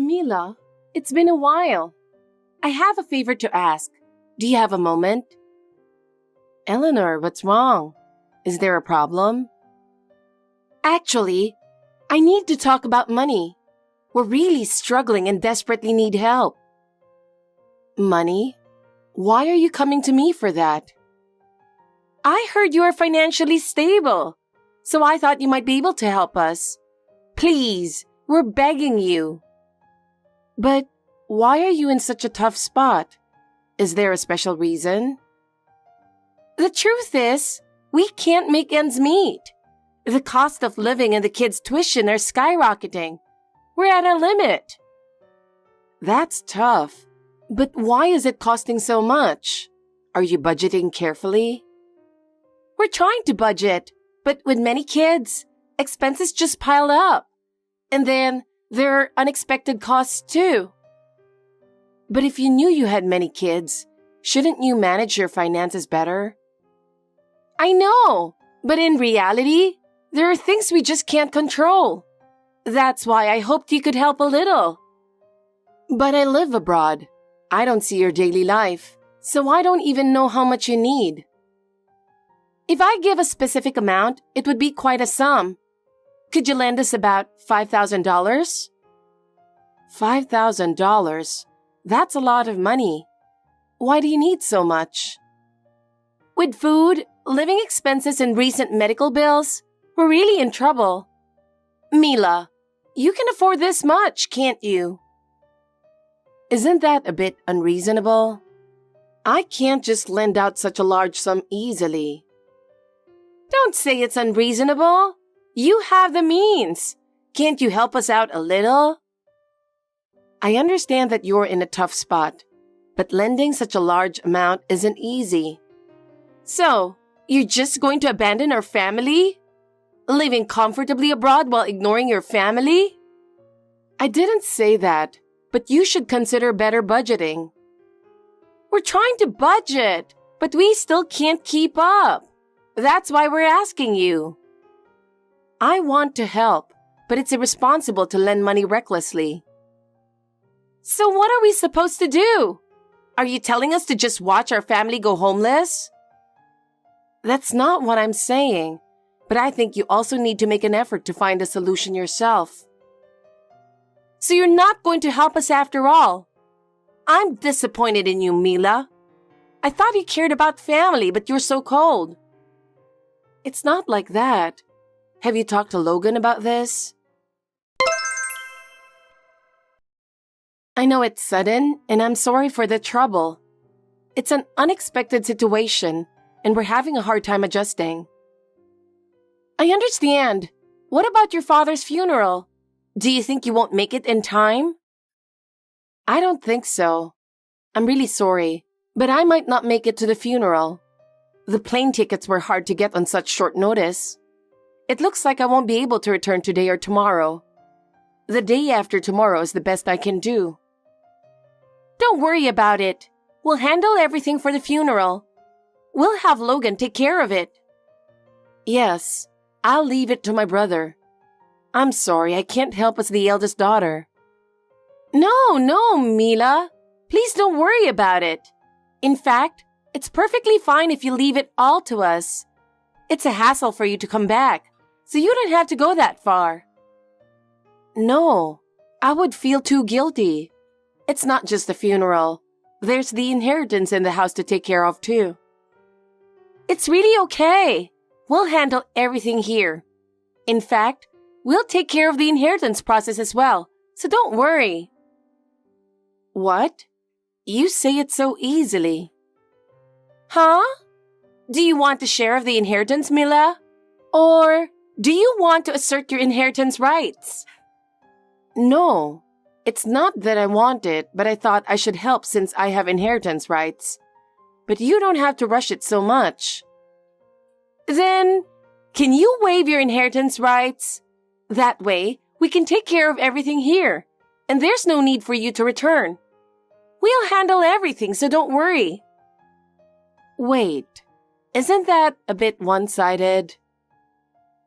Mila, it's been a while. I have a favor to ask. Do you have a moment? Eleanor, what's wrong? Is there a problem? Actually, I need to talk about money. We're really struggling and desperately need help. Money? Why are you coming to me for that? I heard you are financially stable, so I thought you might be able to help us. Please, we're begging you. But why are you in such a tough spot? Is there a special reason? The truth is, we can't make ends meet. The cost of living and the kids' tuition are skyrocketing. We're at our limit. That's tough. But why is it costing so much? Are you budgeting carefully? We're trying to budget, but with many kids, expenses just pile up. And then there are unexpected costs too. But if you knew you had many kids, shouldn't you manage your finances better? I know, but in reality, there are things we just can't control. That's why I hoped you could help a little. But I live abroad. I don't see your daily life, so I don't even know how much you need. If I give a specific amount, it would be quite a sum. Could you lend us about $5,000? $5,000? That's a lot of money. Why do you need so much? With food, living expenses, and recent medical bills, we're really in trouble. Mila, you can afford this much, can't you? Isn't that a bit unreasonable? I can't just lend out such a large sum easily. Don't say it's unreasonable. You have the means. Can't you help us out a little? I understand that you're in a tough spot, but lending such a large amount isn't easy. So, you're just going to abandon our family? Living comfortably abroad while ignoring your family? I didn't say that, but you should consider better budgeting. We're trying to budget, but we still can't keep up. That's why we're asking you. I want to help, but it's irresponsible to lend money recklessly. So what are we supposed to do? Are you telling us to just watch our family go homeless? That's not what I'm saying, but I think you also need to make an effort to find a solution yourself. So you're not going to help us after all? I'm disappointed in you, Mila. I thought you cared about family, but you're so cold. It's not like that. Have you talked to Logan about this? I know it's sudden, and I'm sorry for the trouble. It's an unexpected situation, and we're having a hard time adjusting. I understand. What about your father's funeral? Do you think you won't make it in time? I don't think so. I'm really sorry, but I might not make it to the funeral. The plane tickets were hard to get on such short notice. It looks like I won't be able to return today or tomorrow. The day after tomorrow is the best I can do. Don't worry about it. We'll handle everything for the funeral. We'll have Logan take care of it. Yes, I'll leave it to my brother. I'm sorry, I can't help as the eldest daughter. No, Mila. Please don't worry about it. In fact, it's perfectly fine if you leave it all to us. It's a hassle for you to come back, so you don't have to go that far. No, I would feel too guilty. It's not just the funeral. There's the inheritance in the house to take care of too. It's really okay. We'll handle everything here. In fact, we'll take care of the inheritance process as well, so don't worry. What? You say it so easily. Huh? Do you want a share of the inheritance, Mila? Or do you want to assert your inheritance rights? No, it's not that I want it, but I thought I should help since I have inheritance rights. But you don't have to rush it so much. Then, can you waive your inheritance rights? That way, we can take care of everything here, and there's no need for you to return. We'll handle everything, so don't worry. Wait, isn't that a bit one-sided?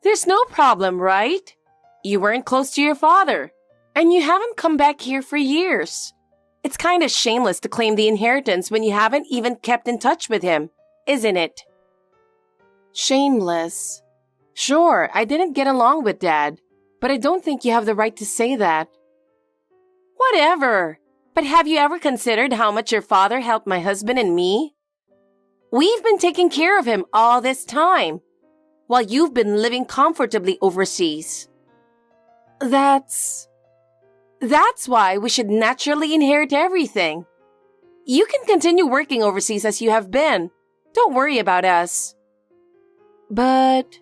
There's no problem, right? You weren't close to your father. And you haven't come back here for years. It's kind of shameless to claim the inheritance when you haven't even kept in touch with him, isn't it? Shameless. Sure, I didn't get along with Dad, but I don't think you have the right to say that. Whatever. But have you ever considered how much your father helped my husband and me? We've been taking care of him all this time, while you've been living comfortably overseas. That's why we should naturally inherit everything. You can continue working overseas as you have been. Don't worry about us. But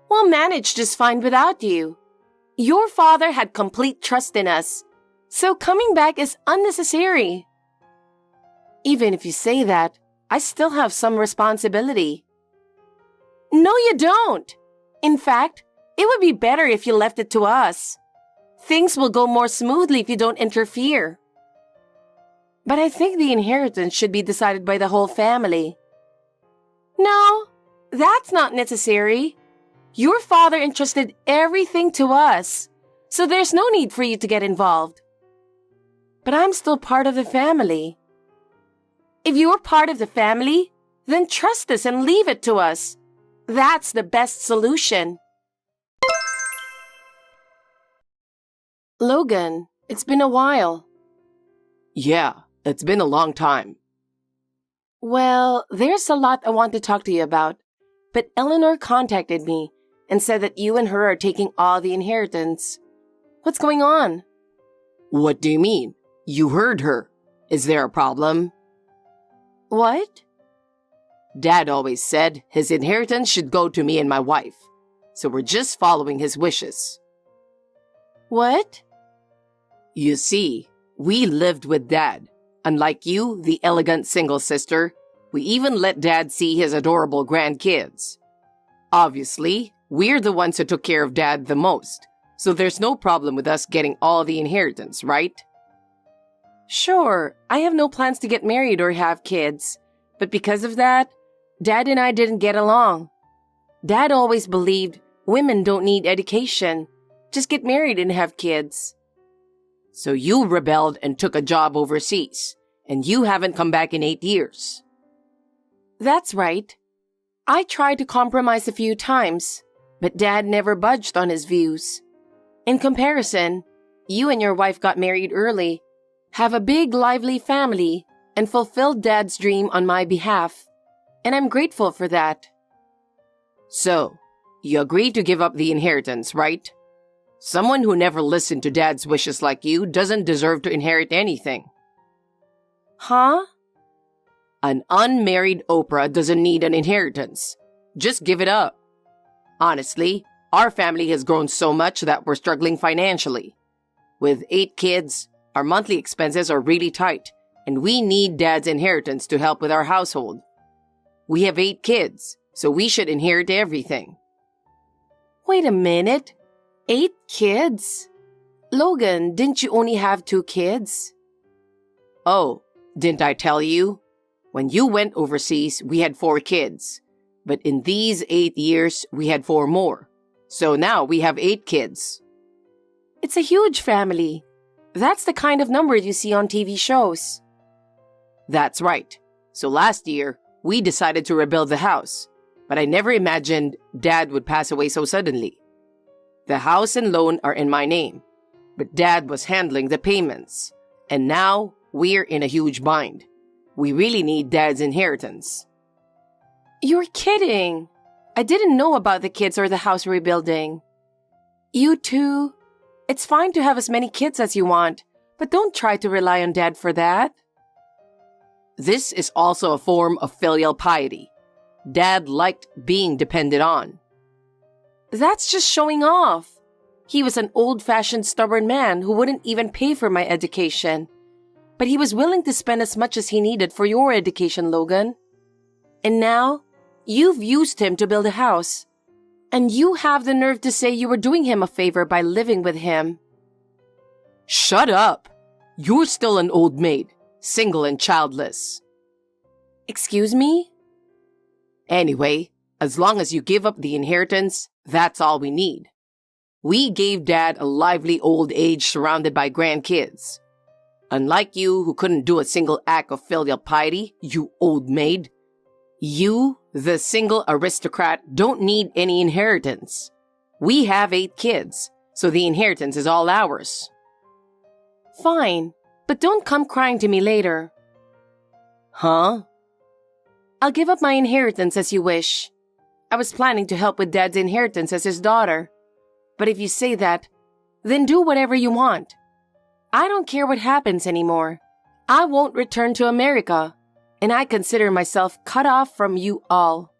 we'll manage just fine without you. Your father had complete trust in us, so coming back is unnecessary. Even if you say that, I still have some responsibility. No, you don't. In fact, it would be better if you left it to us. Things will go more smoothly if you don't interfere. But I think the inheritance should be decided by the whole family. No, that's not necessary. Your father entrusted everything to us, so there's no need for you to get involved. But I'm still part of the family. If you're part of the family, then trust us and leave it to us. That's the best solution. Logan, it's been a while. Yeah, it's been a long time. Well, there's a lot I want to talk to you about, but Eleanor contacted me and said that you and her are taking all the inheritance. What's going on? What do you mean? You heard her. Is there a problem? What? Dad always said his inheritance should go to me and my wife, so we're just following his wishes. What? You see, we lived with Dad. Unlike you, the elegant single sister, we even let Dad see his adorable grandkids. Obviously, we're the ones who took care of Dad the most, so there's no problem with us getting all the inheritance, right? Sure, I have no plans to get married or have kids, but because of that, Dad and I didn't get along. Dad always believed women don't need education. Just get married and have kids. So you rebelled and took a job overseas, and you haven't come back in 8 years. That's right. I tried to compromise a few times, but Dad never budged on his views. In comparison, you and your wife got married early, have a big, lively family, and fulfilled Dad's dream on my behalf, and I'm grateful for that. So, you agreed to give up the inheritance, right? Someone who never listened to Dad's wishes like you doesn't deserve to inherit anything. Huh? An unmarried Oprah doesn't need an inheritance. Just give it up. Honestly, our family has grown so much that we're struggling financially. With 8 kids, our monthly expenses are really tight, and we need Dad's inheritance to help with our household. We have 8 kids, so we should inherit everything. Wait a minute. 8 kids? Logan, didn't you only have 2 kids? Oh, didn't I tell you? When you went overseas, we had 4 kids. But in these 8 years, we had 4 more. So now we have 8 kids. It's a huge family. That's the kind of number you see on TV shows. That's right. So last year, we decided to rebuild the house. But I never imagined Dad would pass away so suddenly. The house and loan are in my name, but Dad was handling the payments. And now we're in a huge bind. We really need Dad's inheritance. You're kidding. I didn't know about the kids or the house rebuilding. You two, it's fine to have as many kids as you want, but don't try to rely on Dad for that. This is also a form of filial piety. Dad liked being depended on. That's just showing off. He was an old-fashioned stubborn man who wouldn't even pay for my education. But he was willing to spend as much as he needed for your education, Logan. And now, you've used him to build a house. And you have the nerve to say you were doing him a favor by living with him. Shut up! You're still an old maid, single and childless. Excuse me? Anyway, as long as you give up the inheritance, that's all we need. We gave Dad a lively old age surrounded by grandkids. Unlike you, who couldn't do a single act of filial piety, you old maid. You, the single aristocrat, don't need any inheritance. We have 8 kids, so the inheritance is all ours. Fine, but don't come crying to me later. Huh? I'll give up my inheritance as you wish. I was planning to help with Dad's inheritance as his daughter. But if you say that, then do whatever you want. I don't care what happens anymore. I won't return to America, and I consider myself cut off from you all.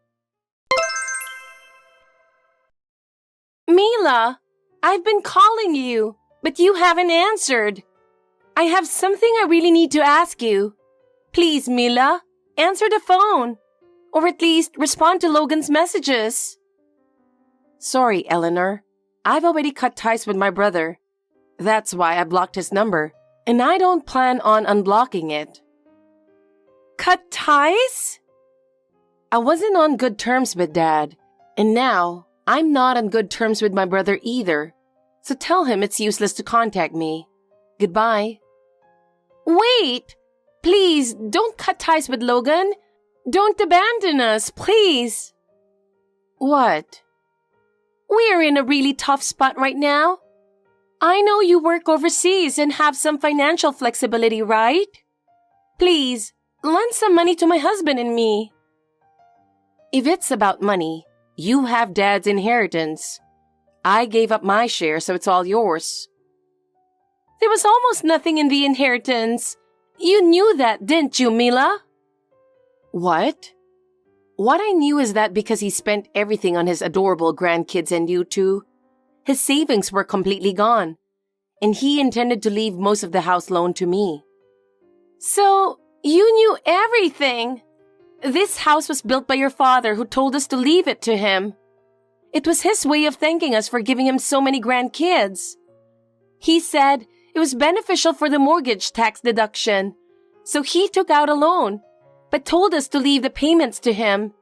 Mila, I've been calling you, but you haven't answered. I have something I really need to ask you. Please, Mila, answer the phone, or at least respond to Logan's messages. Sorry, Eleanor. I've already cut ties with my brother. That's why I blocked his number, and I don't plan on unblocking it. Cut ties? I wasn't on good terms with Dad, and now I'm not on good terms with my brother either. So tell him it's useless to contact me. Goodbye. Wait! Please, don't cut ties with Logan. Don't abandon us, please. What? We're in a really tough spot right now. I know you work overseas and have some financial flexibility, right? Please, lend some money to my husband and me. If it's about money, you have Dad's inheritance. I gave up my share, so it's all yours. There was almost nothing in the inheritance. You knew that, didn't you, Mila? What? What I knew is that because he spent everything on his adorable grandkids and you two, his savings were completely gone, and he intended to leave most of the house loan to me. So, you knew everything. This house was built by your father, who told us to leave it to him. It was his way of thanking us for giving him so many grandkids. He said it was beneficial for the mortgage tax deduction, so he took out a loan, but told us to leave the payments to him.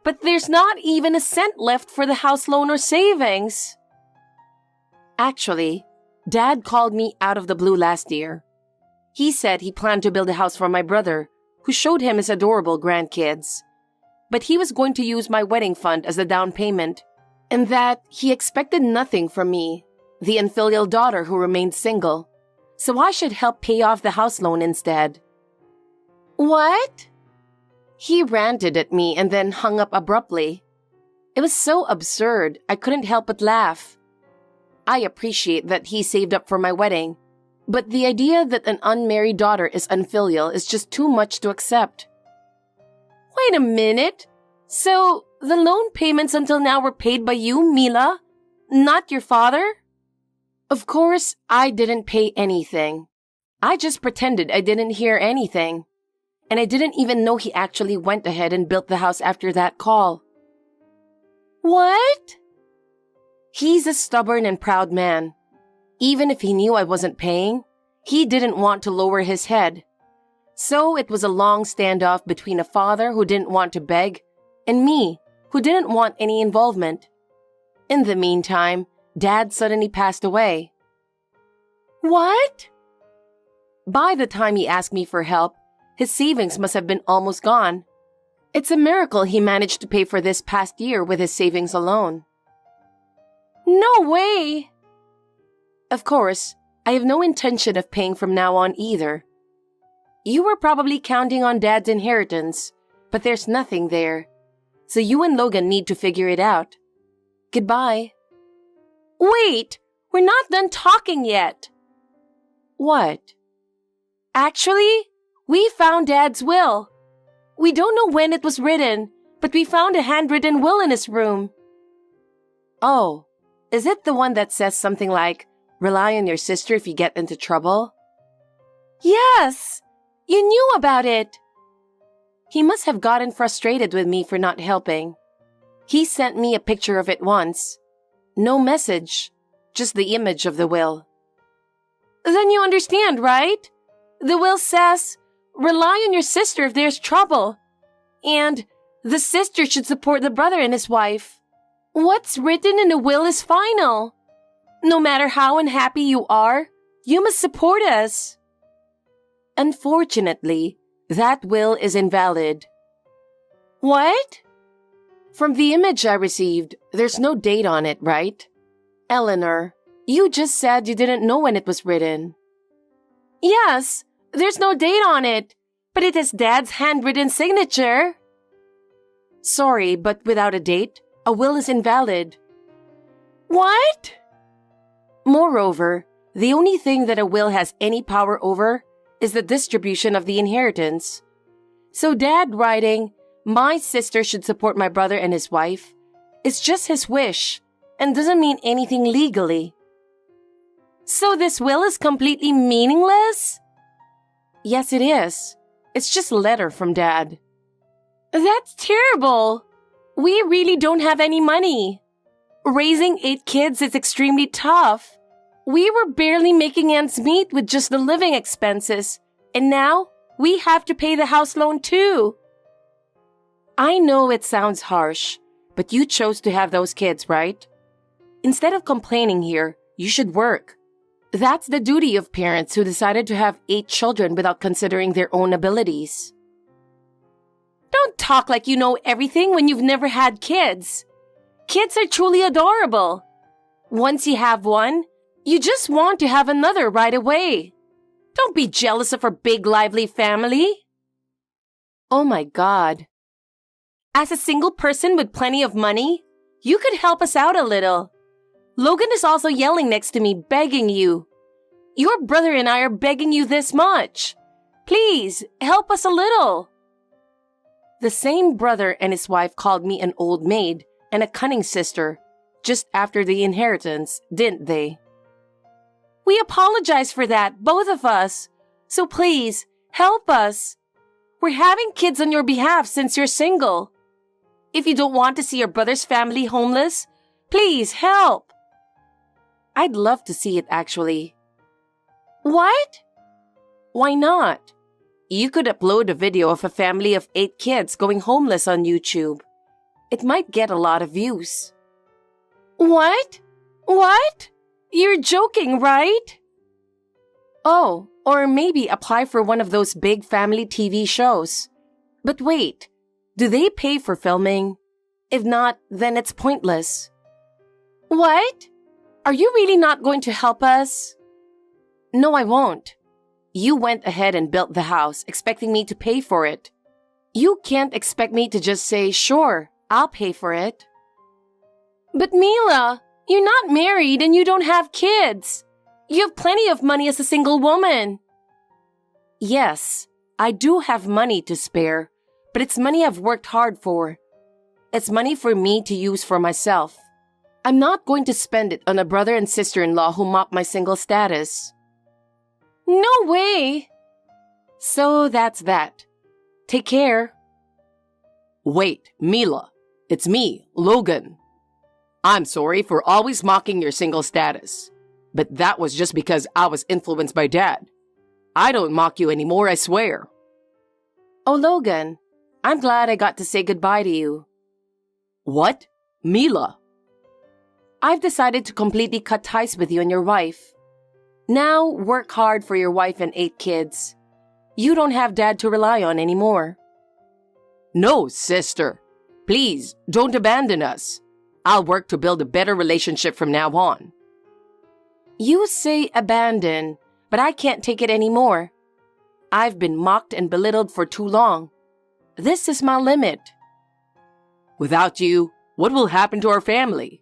But there's not even a cent left for the house loan or savings. Actually, Dad called me out of the blue last year. He said he planned to build a house for my brother, who showed him his adorable grandkids. But he was going to use my wedding fund as the down payment, and that he expected nothing from me, the unfilial daughter who remained single, so I should help pay off the house loan instead. What? He ranted at me and then hung up abruptly. It was so absurd, I couldn't help but laugh. I appreciate that he saved up for my wedding, but the idea that an unmarried daughter is unfilial is just too much to accept. Wait a minute. So, the loan payments until now were paid by you, Mila, not your father? Of course, I didn't pay anything. I just pretended I didn't hear anything. And I didn't even know he actually went ahead and built the house after that call. What? He's a stubborn and proud man. Even if he knew I wasn't paying, he didn't want to lower his head. So it was a long standoff between a father who didn't want to beg and me, who didn't want any involvement. In the meantime, Dad suddenly passed away. What? By the time he asked me for help, his savings must have been almost gone. It's a miracle he managed to pay for this past year with his savings alone. No way! Of course, I have no intention of paying from now on either. You were probably counting on Dad's inheritance, but there's nothing there. So you and Logan need to figure it out. Goodbye. Wait! We're not done talking yet. What? Actually, we found Dad's will. We don't know when it was written, but we found a handwritten will in his room. Oh, is it the one that says something like, rely on your sister if you get into trouble? Yes! You knew about it! He must have gotten frustrated with me for not helping. He sent me a picture of it once. No message, just the image of the will. Then you understand, right? The will says, rely on your sister if there's trouble. And the sister should support the brother and his wife. What's written in the will is final. No matter how unhappy you are, you must support us. Unfortunately, that will is invalid. What? From the image I received, there's no date on it, right? Eleanor, you just said you didn't know when it was written. Yes, there's no date on it, but it is Dad's handwritten signature. Sorry, but without a date, a will is invalid. What? Moreover, the only thing that a will has any power over is the distribution of the inheritance. So Dad writing, "My sister should support my brother and his wife," is just his wish and doesn't mean anything legally. So this will is completely meaningless? Yes, it is. It's just a letter from Dad. That's terrible. We really don't have any money. Raising 8 kids is extremely tough. We were barely making ends meet with just the living expenses, and now we have to pay the house loan too. I know it sounds harsh, but you chose to have those kids, right? Instead of complaining here, you should work. That's the duty of parents who decided to have 8 children without considering their own abilities. Don't talk like you know everything when you've never had kids. Kids are truly adorable. Once you have one, you just want to have another right away. Don't be jealous of our big, lively family. Oh my God. As a single person with plenty of money, you could help us out a little. Logan is also yelling next to me, begging you. Your brother and I are begging you this much. Please, help us a little. The same brother and his wife called me an old maid and a cunning sister just after the inheritance, didn't they? We apologize for that, both of us. So please, help us. We're having kids on your behalf since you're single. If you don't want to see your brother's family homeless, please help. I'd love to see it actually. What? Why not? You could upload a video of a family of 8 kids going homeless on YouTube. It might get a lot of views. What? What? You're joking, right? Oh, or maybe apply for one of those big family TV shows. But wait, do they pay for filming? If not, then it's pointless. What? Are you really not going to help us? No, I won't. You went ahead and built the house, expecting me to pay for it. You can't expect me to just say, "Sure, I'll pay for it." But Mila, you're not married and you don't have kids. You have plenty of money as a single woman. Yes, I do have money to spare, but it's money I've worked hard for. It's money for me to use for myself. I'm not going to spend it on a brother and sister-in-law who mock my single status. No way! So that's that. Take care. Wait, Mila. It's me, Logan. I'm sorry for always mocking your single status. But that was just because I was influenced by Dad. I don't mock you anymore, I swear. Oh, Logan, I'm glad I got to say goodbye to you. What? Mila? I've decided to completely cut ties with you and your wife. Now, work hard for your wife and 8 kids. You don't have Dad to rely on anymore. No, sister. Please, don't abandon us. I'll work to build a better relationship from now on. You say abandon, but I can't take it anymore. I've been mocked and belittled for too long. This is my limit. Without you, what will happen to our family?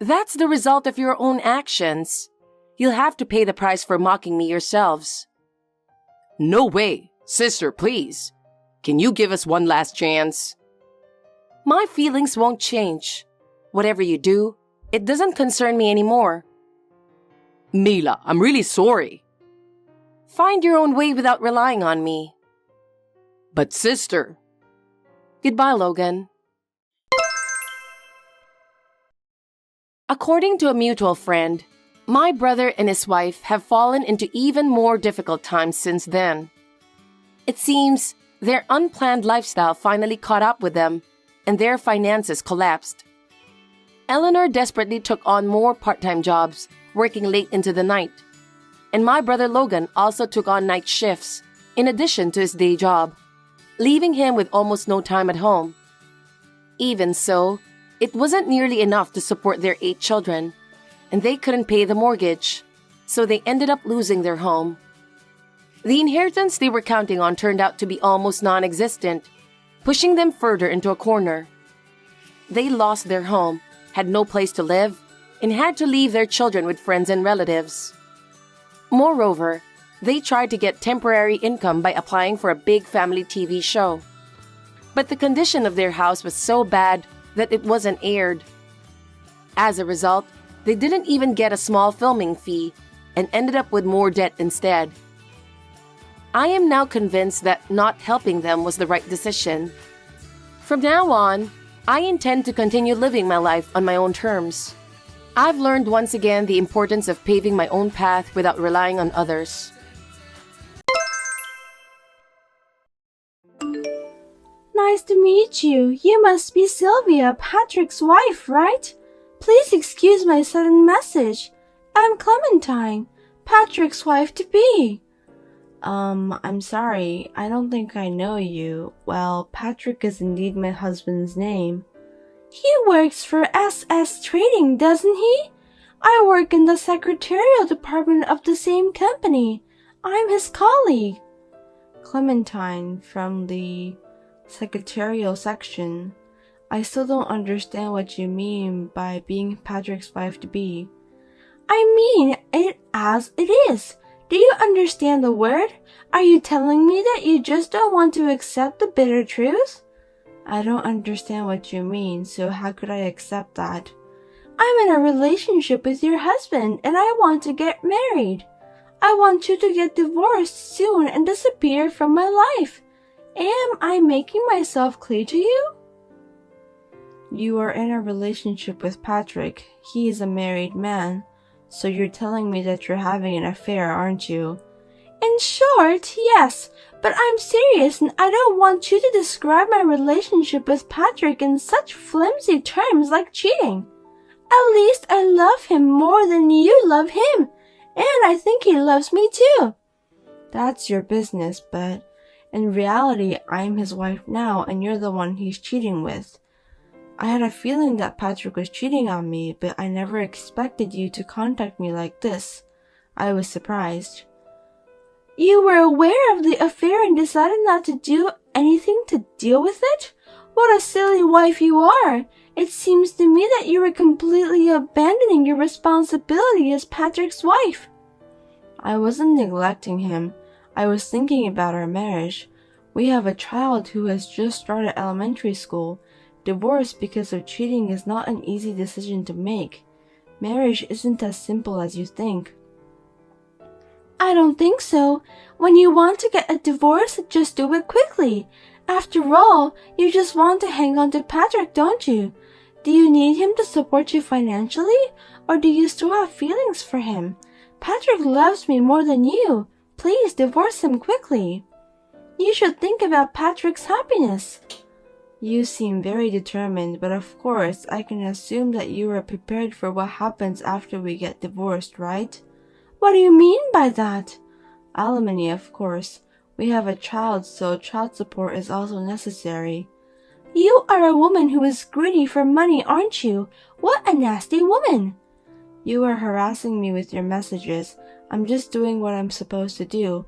That's the result of your own actions. You'll have to pay the price for mocking me yourselves. No way. Sister, please. Can you give us one last chance? My feelings won't change. Whatever you do, it doesn't concern me anymore. Mila, I'm really sorry. Find your own way without relying on me. But sister. Goodbye, Logan. According to a mutual friend, my brother and his wife have fallen into even more difficult times since then. It seems their unplanned lifestyle finally caught up with them, and their finances collapsed. Eleanor desperately took on more part-time jobs, working late into the night. And my brother Logan also took on night shifts, in addition to his day job, leaving him with almost no time at home. Even so, it wasn't nearly enough to support their 8 children, and they couldn't pay the mortgage, so they ended up losing their home. The inheritance they were counting on turned out to be almost non-existent, pushing them further into a corner. They lost their home, had no place to live, and had to leave their children with friends and relatives. Moreover, they tried to get temporary income by applying for a big family TV show. But the condition of their house was so bad that it wasn't aired. As a result, they didn't even get a small filming fee and ended up with more debt instead. I am now convinced that not helping them was the right decision. From now on, I intend to continue living my life on my own terms. I've learned once again the importance of paving my own path without relying on others. Nice to meet you. You must be Sylvia, Patrick's wife, right? Please excuse my sudden message. I'm Clementine, Patrick's wife-to-be. I'm sorry. I don't think I know you. Well, Patrick is indeed my husband's name. He works for SS Trading, doesn't he? I work in the secretarial department of the same company. I'm his colleague. Clementine from the secretarial section. I still don't understand what you mean by being Patrick's wife-to-be. I mean it as it is. Do you understand the word? Are you telling me that you just don't want to accept the bitter truth? I don't understand what you mean, so how could I accept that? I'm in a relationship with your husband and I want to get married. I want you to get divorced soon and disappear from my life. Am I making myself clear to you? You are in a relationship with Patrick. He is a married man. So you're telling me that you're having an affair, aren't you? In short, yes, but I'm serious and I don't want you to describe my relationship with Patrick in such flimsy terms like cheating. At least I love him more than you love him, and I think he loves me too. That's your business, but in reality, I'm his wife now and you're the one he's cheating with. I had a feeling that Patrick was cheating on me, but I never expected you to contact me like this. I was surprised. You were aware of the affair and decided not to do anything to deal with it? What a silly wife you are! It seems to me that you were completely abandoning your responsibility as Patrick's wife. I wasn't neglecting him. I was thinking about our marriage. We have a child who has just started elementary school. Divorce because of cheating is not an easy decision to make. Marriage isn't as simple as you think. I don't think so. When you want to get a divorce, just do it quickly. After all, you just want to hang on to Patrick, don't you? Do you need him to support you financially, or do you still have feelings for him? Patrick loves me more than you. Please divorce him quickly. You should think about Patrick's happiness. You seem very determined, but of course, I can assume that you are prepared for what happens after we get divorced, right? What do you mean by that? Alimony, of course. We have a child, so child support is also necessary. You are a woman who is greedy for money, aren't you? What a nasty woman! You are harassing me with your messages. I'm just doing what I'm supposed to do.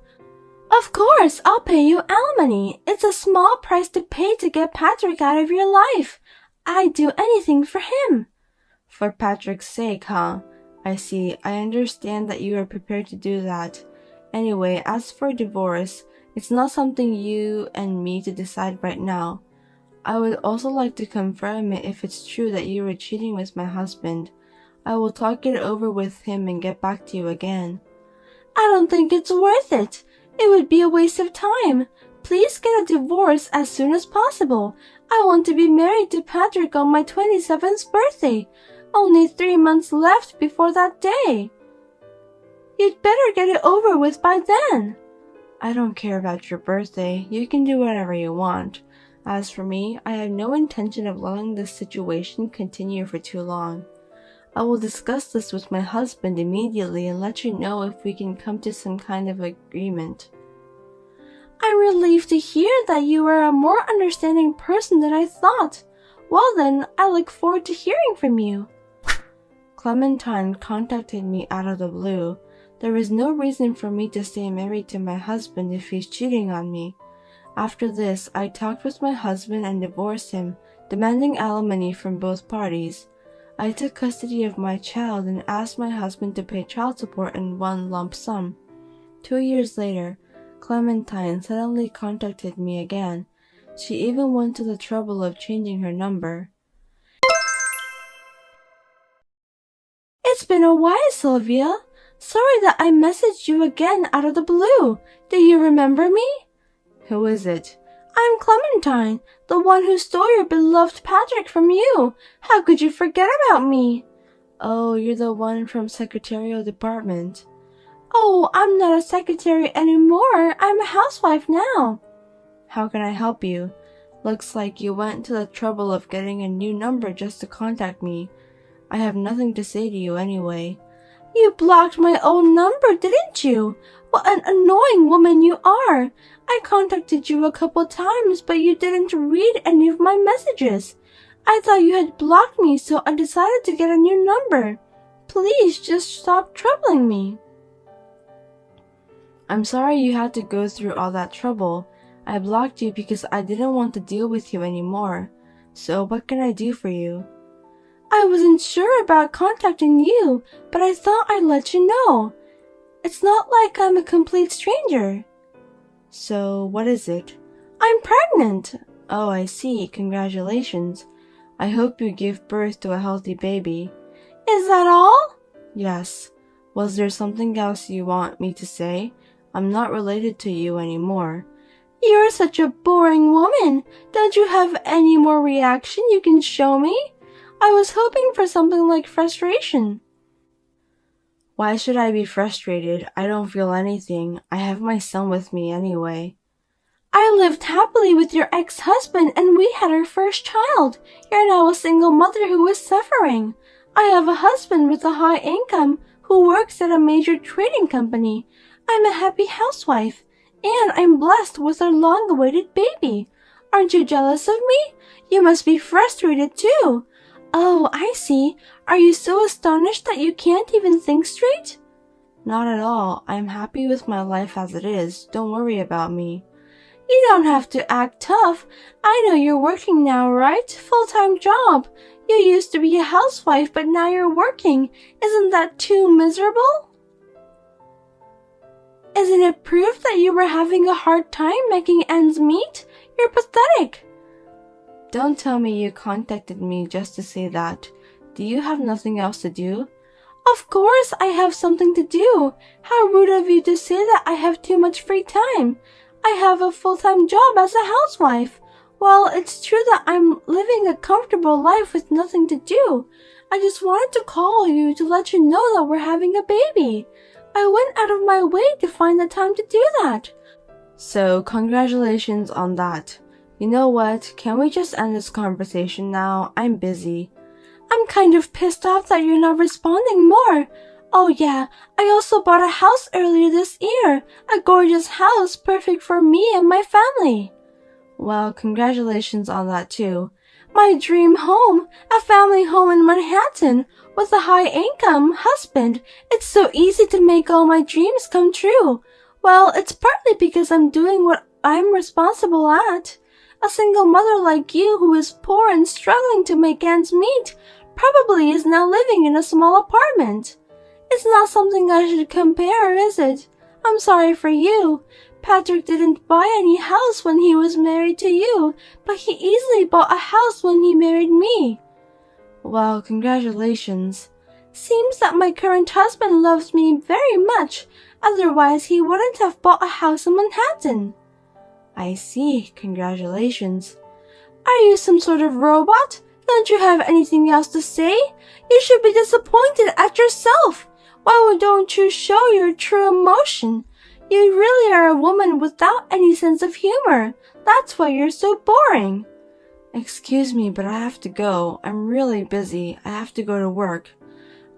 Of course, I'll pay you alimony. It's a small price to pay to get Patrick out of your life. I'd do anything for him. For Patrick's sake, huh? I see. I understand that you are prepared to do that. Anyway, as for divorce, it's not something you and me to decide right now. I would also like to confirm it if it's true that you were cheating with my husband. I will talk it over with him and get back to you again. I don't think it's worth it. It would be a waste of time. Please get a divorce as soon as possible. I want to be married to Patrick on my 27th birthday. Only 3 months left before that day. You'd better get it over with by then. I don't care about your birthday. You can do whatever you want. As for me, I have no intention of letting this situation continue for too long. I will discuss this with my husband immediately and let you know if we can come to some kind of agreement. I'm relieved to hear that you are a more understanding person than I thought. Well then, I look forward to hearing from you. Clementine contacted me out of the blue. There was no reason for me to stay married to my husband if he's cheating on me. After this, I talked with my husband and divorced him, demanding alimony from both parties. I took custody of my child and asked my husband to pay child support in one lump sum. 2 years later, Clementine suddenly contacted me again. She even went to the trouble of changing her number. It's been a while, Sylvia. Sorry that I messaged you again out of the blue. Do you remember me? Who is it? I'm Clementine, the one who stole your beloved Patrick from you. How could you forget about me? Oh, you're the one from Secretarial Department. Oh, I'm not a secretary anymore. I'm a housewife now. How can I help you? Looks like you went to the trouble of getting a new number just to contact me. I have nothing to say to you anyway. You blocked my old number, didn't you? What an annoying woman you are. I contacted you a couple times, but you didn't read any of my messages. I thought you had blocked me, so I decided to get a new number. Please just stop troubling me. I'm sorry you had to go through all that trouble. I blocked you because I didn't want to deal with you anymore. So what can I do for you? I wasn't sure about contacting you, but I thought I'd let you know. It's not like I'm a complete stranger. So, what is it? I'm pregnant. Oh, I see. Congratulations. I hope you give birth to a healthy baby. Is that all? Yes. Was there something else you want me to say? I'm not related to you anymore. You're such a boring woman. Don't you have any more reaction you can show me? I was hoping for something like frustration. Why should I be frustrated? I don't feel anything. I have my son with me anyway. I lived happily with your ex-husband and we had our first child. You're now a single mother who is suffering. I have a husband with a high income who works at a major trading company. I'm a happy housewife, and I'm blessed with a long-awaited baby. Aren't you jealous of me? You must be frustrated too. Oh, I see. Are you so astonished that you can't even think straight? Not at all. I'm happy with my life as it is. Don't worry about me. You don't have to act tough. I know you're working now, right? Full-time job. You used to be a housewife, but now you're working. Isn't that too miserable? Isn't it proof that you were having a hard time making ends meet? You're pathetic. Don't tell me you contacted me just to say that. Do you have nothing else to do? Of course I have something to do. How rude of you to say that I have too much free time. I have a full-time job as a housewife. Well, it's true that I'm living a comfortable life with nothing to do. I just wanted to call you to let you know that we're having a baby. I went out of my way to find the time to do that. So, congratulations on that. You know what? Can we just end this conversation now? I'm busy. I'm kind of pissed off that you're not responding more. Oh yeah, I also bought a house earlier this year. A gorgeous house perfect for me and my family. Well, congratulations on that too. My dream home, a family home in Manhattan with a high-income husband. It's so easy to make all my dreams come true. Well, it's partly because I'm doing what I'm responsible at. A single mother like you who is poor and struggling to make ends meet probably is now living in a small apartment. It's not something I should compare, is it? I'm sorry for you. Patrick didn't buy any house when he was married to you, but he easily bought a house when he married me. Well, congratulations. Seems that my current husband loves me very much, otherwise he wouldn't have bought a house in Manhattan. I see. Congratulations. Are you some sort of robot? Don't you have anything else to say? You should be disappointed at yourself. Why don't you show your true emotion? You really are a woman without any sense of humor. That's why you're so boring. Excuse me, but I have to go. I'm really busy. I have to go to work.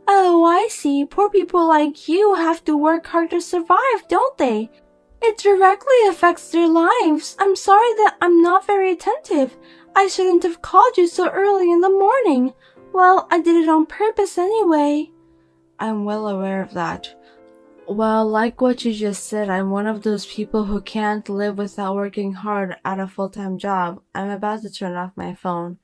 Oh, I see. Poor people like you have to work hard to survive, don't they? It directly affects their lives. I'm sorry that I'm not very attentive. I shouldn't have called you so early in the morning. Well, I did it on purpose anyway. I'm well aware of that. Well, like what you just said, I'm one of those people who can't live without working hard at a full-time job. I'm about to turn off my phone.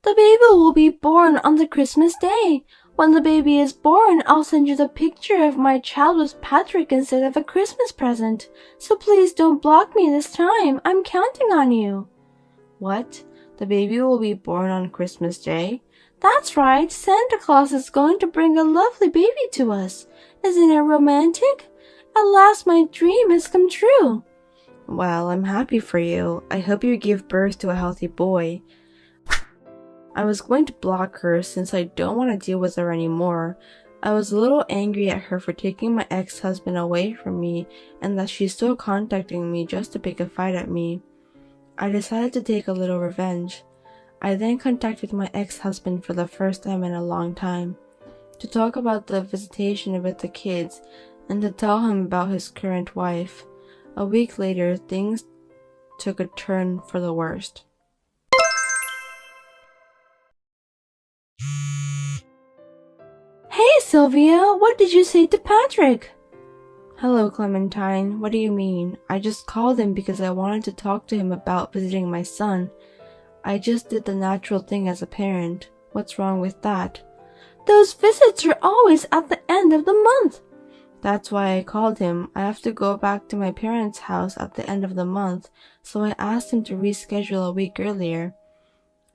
The baby will be born on the Christmas day. When the baby is born, I'll send you the picture of my child with Patrick instead of a Christmas present. So please don't block me this time. I'm counting on you. What? The baby will be born on Christmas Day? That's right. Santa Claus is going to bring a lovely baby to us. Isn't it romantic? At last my dream has come true. Well, I'm happy for you. I hope you give birth to a healthy boy. I was going to block her since I don't want to deal with her anymore. I was a little angry at her for taking my ex-husband away from me and that she's still contacting me just to pick a fight at me. I decided to take a little revenge. I then contacted my ex-husband for the first time in a long time to talk about the visitation with the kids and to tell him about his current wife. A week later, things took a turn for the worst. Hey Sylvia, what did you say to Patrick? Hello Clementine, what do you mean? I just called him because I wanted to talk to him about visiting my son. I just did the natural thing as a parent. What's wrong with that? Those visits are always at the end of the month. That's why I called him. I have to go back to my parents' house at the end of the month, so I asked him to reschedule a week earlier.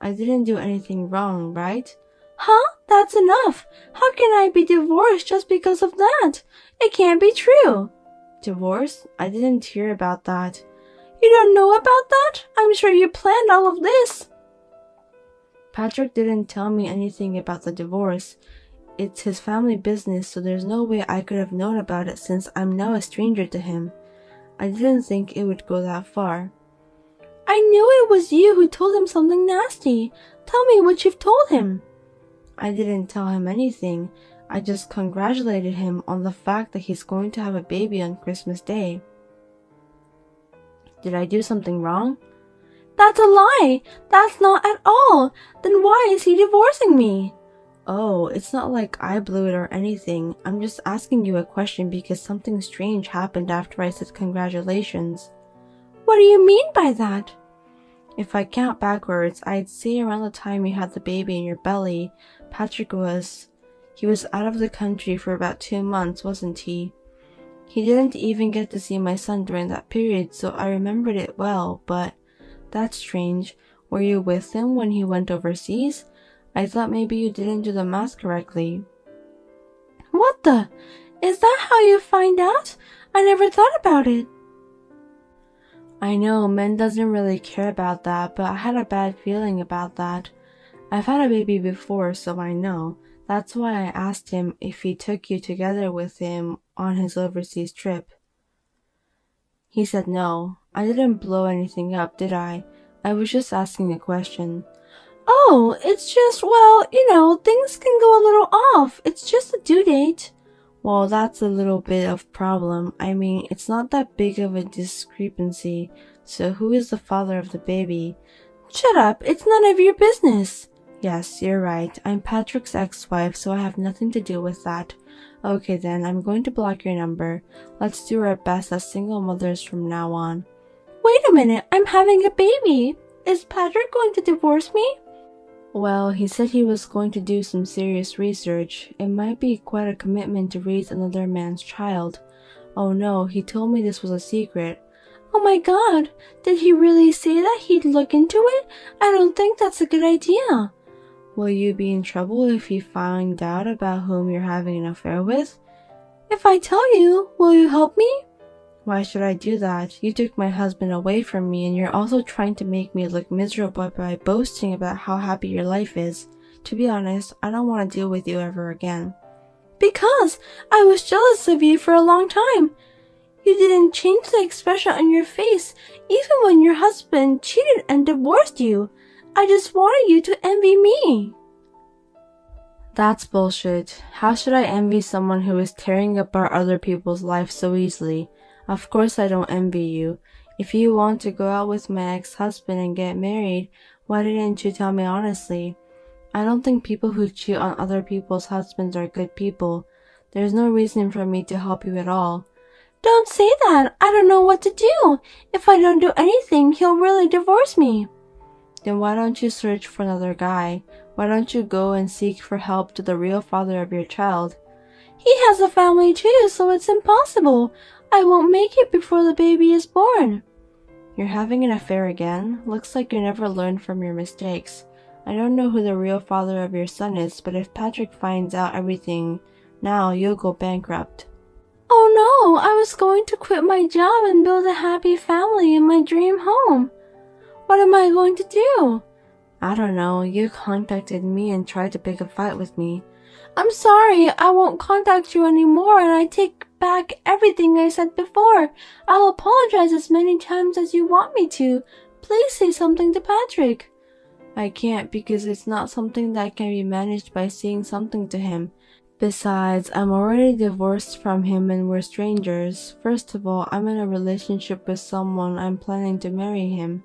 I didn't do anything wrong, right? Huh? That's enough. How can I be divorced just because of that? It can't be true. Divorce? I didn't hear about that. You don't know about that? I'm sure you planned all of this. Patrick didn't tell me anything about the divorce. It's his family business, so there's no way I could have known about it since I'm now a stranger to him. I didn't think it would go that far. I knew it was you who told him something nasty. Tell me what you've told him. I didn't tell him anything. I just congratulated him on the fact that he's going to have a baby on Christmas Day. Did I do something wrong? That's a lie! That's not at all! Then why is he divorcing me? Oh, it's not like I blew it or anything. I'm just asking you a question because something strange happened after I said congratulations. What do you mean by that? If I count backwards, I'd say around the time you had the baby in your belly, Patrick was out of the country for about 2 months, wasn't he? He didn't even get to see my son during that period, so I remembered it well, but that's strange. Were you with him when he went overseas? I thought maybe you didn't do the math correctly. What the? Is that how you find out? I never thought about it. I know, men doesn't really care about that, but I had a bad feeling about that. I've had a baby before, so I know. That's why I asked him if he took you together with him on his overseas trip. He said no. I didn't blow anything up, did I? I was just asking a question. Oh, it's just, well, things can go a little off. It's just a due date. Well, that's a little bit of problem. I mean, it's not that big of a discrepancy. So who is the father of the baby? Shut up, it's none of your business. Yes, you're right. I'm Patrick's ex-wife, so I have nothing to do with that. Okay then, I'm going to block your number. Let's do our best as single mothers from now on. Wait a minute, I'm having a baby. Is Patrick going to divorce me? Well, he said he was going to do some serious research. It might be quite a commitment to raise another man's child. Oh no, he told me this was a secret. Oh my god, did he really say that he'd look into it? I don't think that's a good idea. Will you be in trouble if you find out about whom you're having an affair with? If I tell you, will you help me? Why should I do that? You took my husband away from me and you're also trying to make me look miserable by boasting about how happy your life is. To be honest, I don't want to deal with you ever again. Because I was jealous of you for a long time. You didn't change the expression on your face even when your husband cheated and divorced you. I just wanted you to envy me. That's bullshit. How should I envy someone who is tearing apart other people's lives so easily? Of course I don't envy you. If you want to go out with my ex-husband and get married, why didn't you tell me honestly? I don't think people who cheat on other people's husbands are good people. There's no reason for me to help you at all. Don't say that. I don't know what to do. If I don't do anything, he'll really divorce me. Then why don't you search for another guy? Why don't you go and seek for help to the real father of your child? He has a family too, so it's impossible. I won't make it before the baby is born. You're having an affair again? Looks like you never learned from your mistakes. I don't know who the real father of your son is, but if Patrick finds out everything now, you'll go bankrupt. Oh no, I was going to quit my job and build a happy family in my dream home. What am I going to do? I don't know. You contacted me and tried to pick a fight with me. I'm sorry. I won't contact you anymore, and I take back everything I said before. I'll apologize as many times as you want me to. Please say something to Patrick. I can't because it's not something that can be managed by saying something to him. Besides, I'm already divorced from him and we're strangers. First of all, I'm in a relationship with someone. I'm planning to marry him.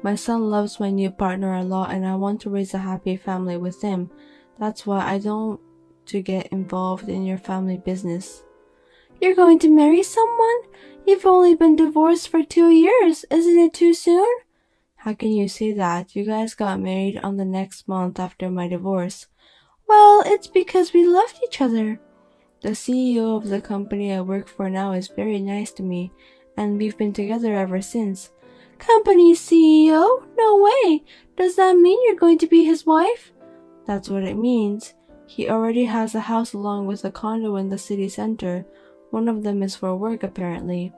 My son loves my new partner a lot and I want to raise a happy family with him. That's why I don't to get involved in your family business. You're going to marry someone? You've only been divorced for 2 years. Isn't it too soon? How can you say that? You guys got married on the next month after my divorce. Well, it's because we loved each other. The CEO of the company I work for now is very nice to me, and we've been together ever since. Company CEO? No way! Does that mean you're going to be his wife? That's what it means. He already has a house along with a condo in the city center. One of them is for work, apparently.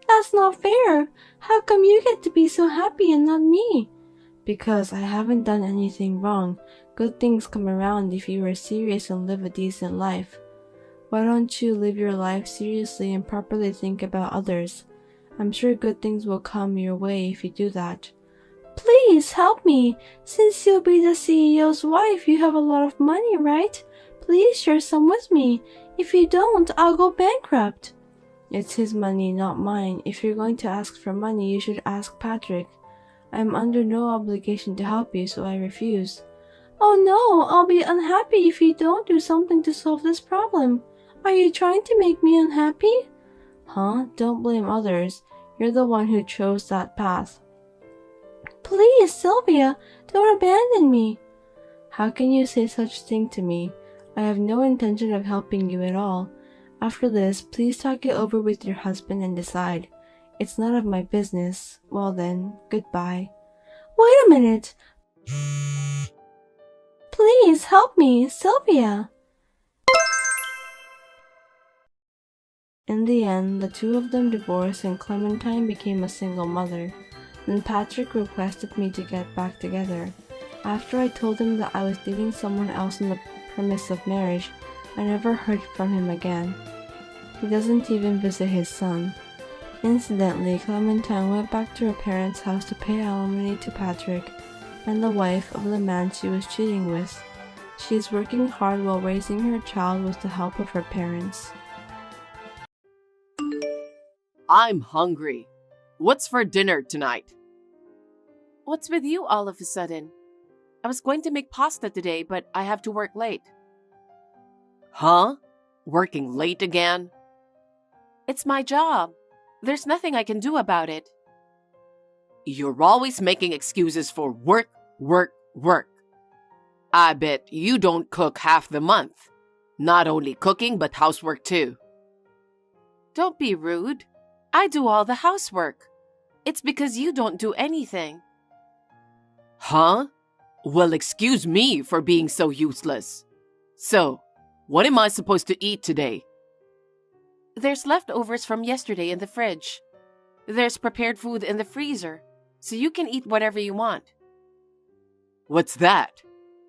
That's not fair. How come you get to be so happy and not me? Because I haven't done anything wrong. Good things come around if you are serious and live a decent life. Why don't you live your life seriously and properly think about others? I'm sure good things will come your way if you do that. Please help me. Since you'll be the CEO's wife, you have a lot of money, right? Please share some with me. If you don't, I'll go bankrupt. It's his money, not mine. If you're going to ask for money, you should ask Patrick. I'm under no obligation to help you, so I refuse. Oh no, I'll be unhappy if you don't do something to solve this problem. Are you trying to make me unhappy? Huh? Don't blame others. You're the one who chose that path. Please, Sylvia, don't abandon me. How can you say such thing to me? I have no intention of helping you at all. After this, please talk it over with your husband and decide. It's none of my business. Well then, goodbye. Wait a minute. Please help me, Sylvia. In the end, the two of them divorced and Clementine became a single mother. Then Patrick requested me to get back together. After I told him that I was dating someone else on the premise of marriage, I never heard from him again. He doesn't even visit his son. Incidentally, Clementine went back to her parents' house to pay alimony to Patrick and the wife of the man she was cheating with. She is working hard while raising her child with the help of her parents. I'm hungry. What's for dinner tonight? What's with you all of a sudden? I was going to make pasta today, but I have to work late. Huh? Working late again? It's my job. There's nothing I can do about it. You're always making excuses for work, work, work. I bet you don't cook half the month. Not only cooking, but housework too. Don't be rude. I do all the housework. It's because you don't do anything. Huh? Well, excuse me for being so useless. So, what am I supposed to eat today? There's leftovers from yesterday in the fridge. There's prepared food in the freezer, so you can eat whatever you want. What's that?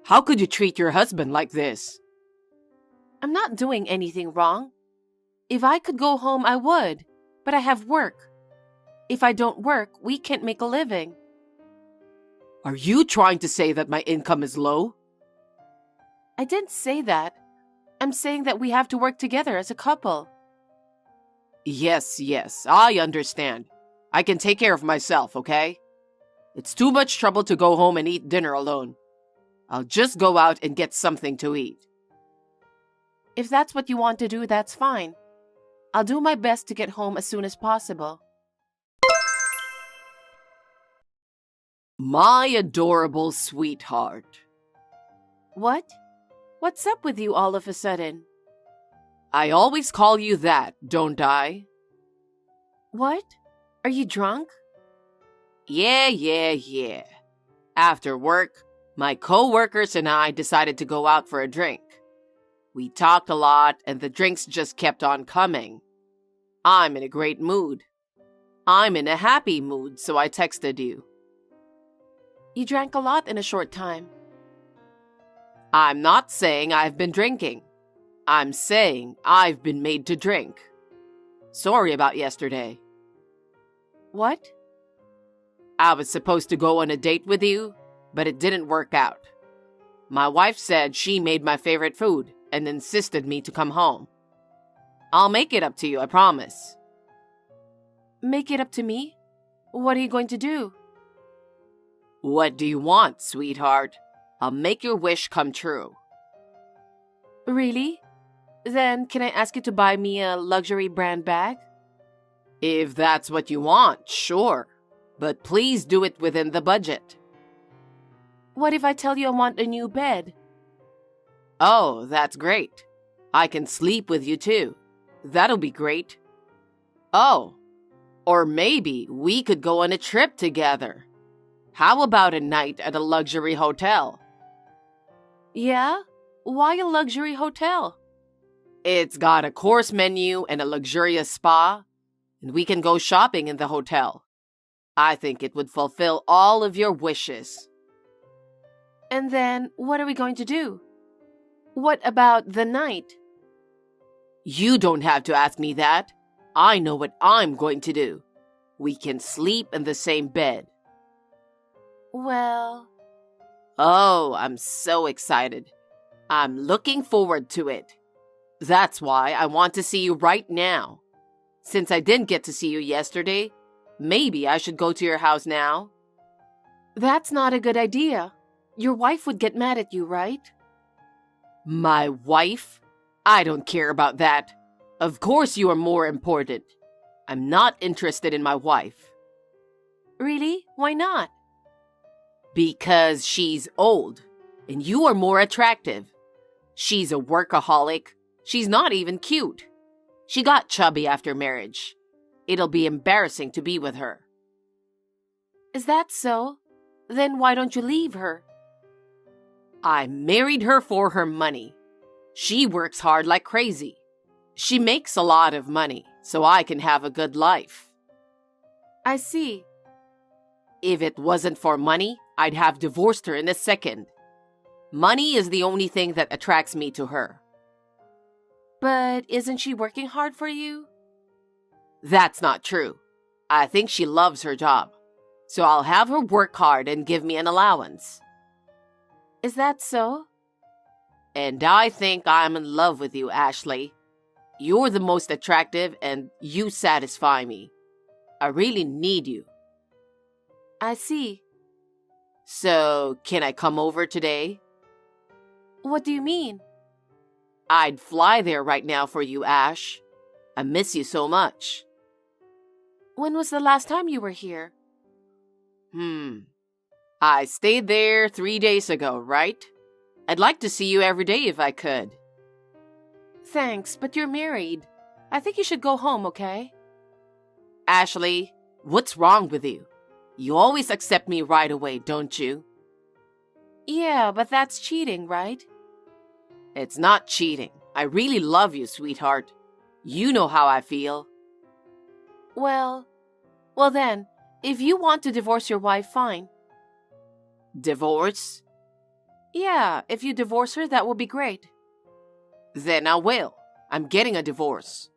How could you treat your husband like this? I'm not doing anything wrong. If I could go home, I would. But I have work. If I don't work, we can't make a living. Are you trying to say that my income is low? I didn't say that. I'm saying that we have to work together as a couple. Yes, I understand. I can take care of myself, okay? It's too much trouble to go home and eat dinner alone. I'll just go out and get something to eat. If that's what you want to do, that's fine. I'll do my best to get home as soon as possible. My adorable sweetheart. What? What's up with you all of a sudden? I always call you that, don't I? What? Are you drunk? Yeah. After work, my co-workers and I decided to go out for a drink. We talked a lot and the drinks just kept on coming. I'm in a great mood. I'm in a happy mood, so I texted you. You drank a lot in a short time. I'm not saying I've been drinking. I'm saying I've been made to drink. Sorry about yesterday. What? I was supposed to go on a date with you, but it didn't work out. My wife said she made my favorite food and insisted me to come home. I'll make it up to you, I promise. Make it up to me? What are you going to do? What do you want, sweetheart? I'll make your wish come true. Really? Then can I ask you to buy me a luxury brand bag? If that's what you want, sure. But please do it within the budget. What if I tell you I want a new bed? Oh, that's great. I can sleep with you too. That'll be great. Oh, or maybe we could go on a trip together. How about a night at a luxury hotel? Yeah? Why a luxury hotel? It's got a course menu and a luxurious spa, and we can go shopping in the hotel. I think it would fulfill all of your wishes. And then, what are we going to do? What about the night? You don't have to ask me that. I know what I'm going to do. We can sleep in the same bed. Well... Oh, I'm so excited. I'm looking forward to it. That's why I want to see you right now. Since I didn't get to see you yesterday, maybe I should go to your house now. That's not a good idea. Your wife would get mad at you, right? My wife? I don't care about that. Of course you are more important. I'm not interested in my wife. Really? Why not? Because she's old, and you are more attractive. She's a workaholic. She's not even cute. She got chubby after marriage. It'll be embarrassing to be with her. Is that so? Then why don't you leave her? I married her for her money. She works hard like crazy. She makes a lot of money, so I can have a good life. I see. If it wasn't for money, I'd have divorced her in a second. Money is the only thing that attracts me to her. But isn't she working hard for you? That's not true. I think she loves her job. So I'll have her work hard and give me an allowance. Is that so? And I think I'm in love with you, Ashley. You're the most attractive and you satisfy me. I really need you. I see. So, can I come over today? What do you mean? I'd fly there right now for you, Ash. I miss you so much. When was the last time you were here? I stayed there 3 days ago, right? I'd like to see you every day if I could. Thanks, but you're married. I think you should go home, okay? Ashley, what's wrong with you? You always accept me right away, don't you? Yeah, but that's cheating, right? It's not cheating. I really love you, sweetheart. You know how I feel. Well then, if you want to divorce your wife, fine. Divorce? Yeah, if you divorce her, that will be great. Then I will. I'm getting a divorce.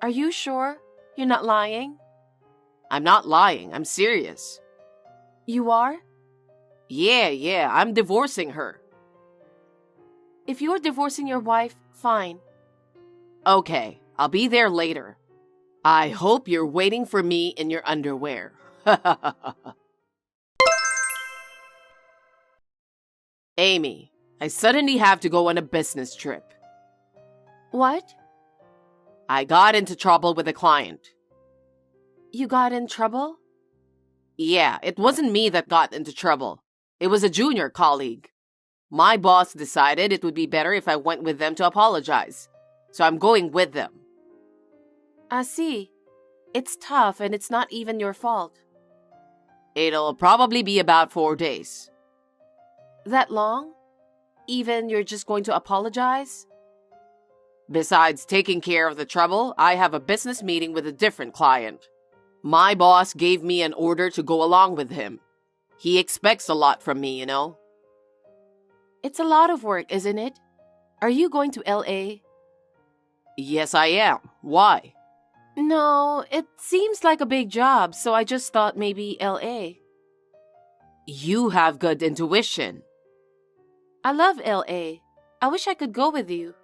Are you sure? You're not lying? I'm not lying. I'm serious. You are? Yeah, I'm divorcing her. If you're divorcing your wife, fine. Okay, I'll be there later. I hope you're waiting for me in your underwear. Amy, I suddenly have to go on a business trip. What? I got into trouble with a client. You got in trouble? Yeah, it wasn't me that got into trouble. It was a junior colleague. My boss decided it would be better if I went with them to apologize. So I'm going with them. I see. It's tough and it's not even your fault. It'll probably be about 4 days. That long? Even you're just going to apologize? Besides taking care of the trouble, I have a business meeting with a different client. My boss gave me an order to go along with him. He expects a lot from me, you know? It's a lot of work, isn't it? Are you going to LA? Yes, I am. Why? No, it seems like a big job, so I just thought maybe LA. You have good intuition. I love LA. I wish I could go with you.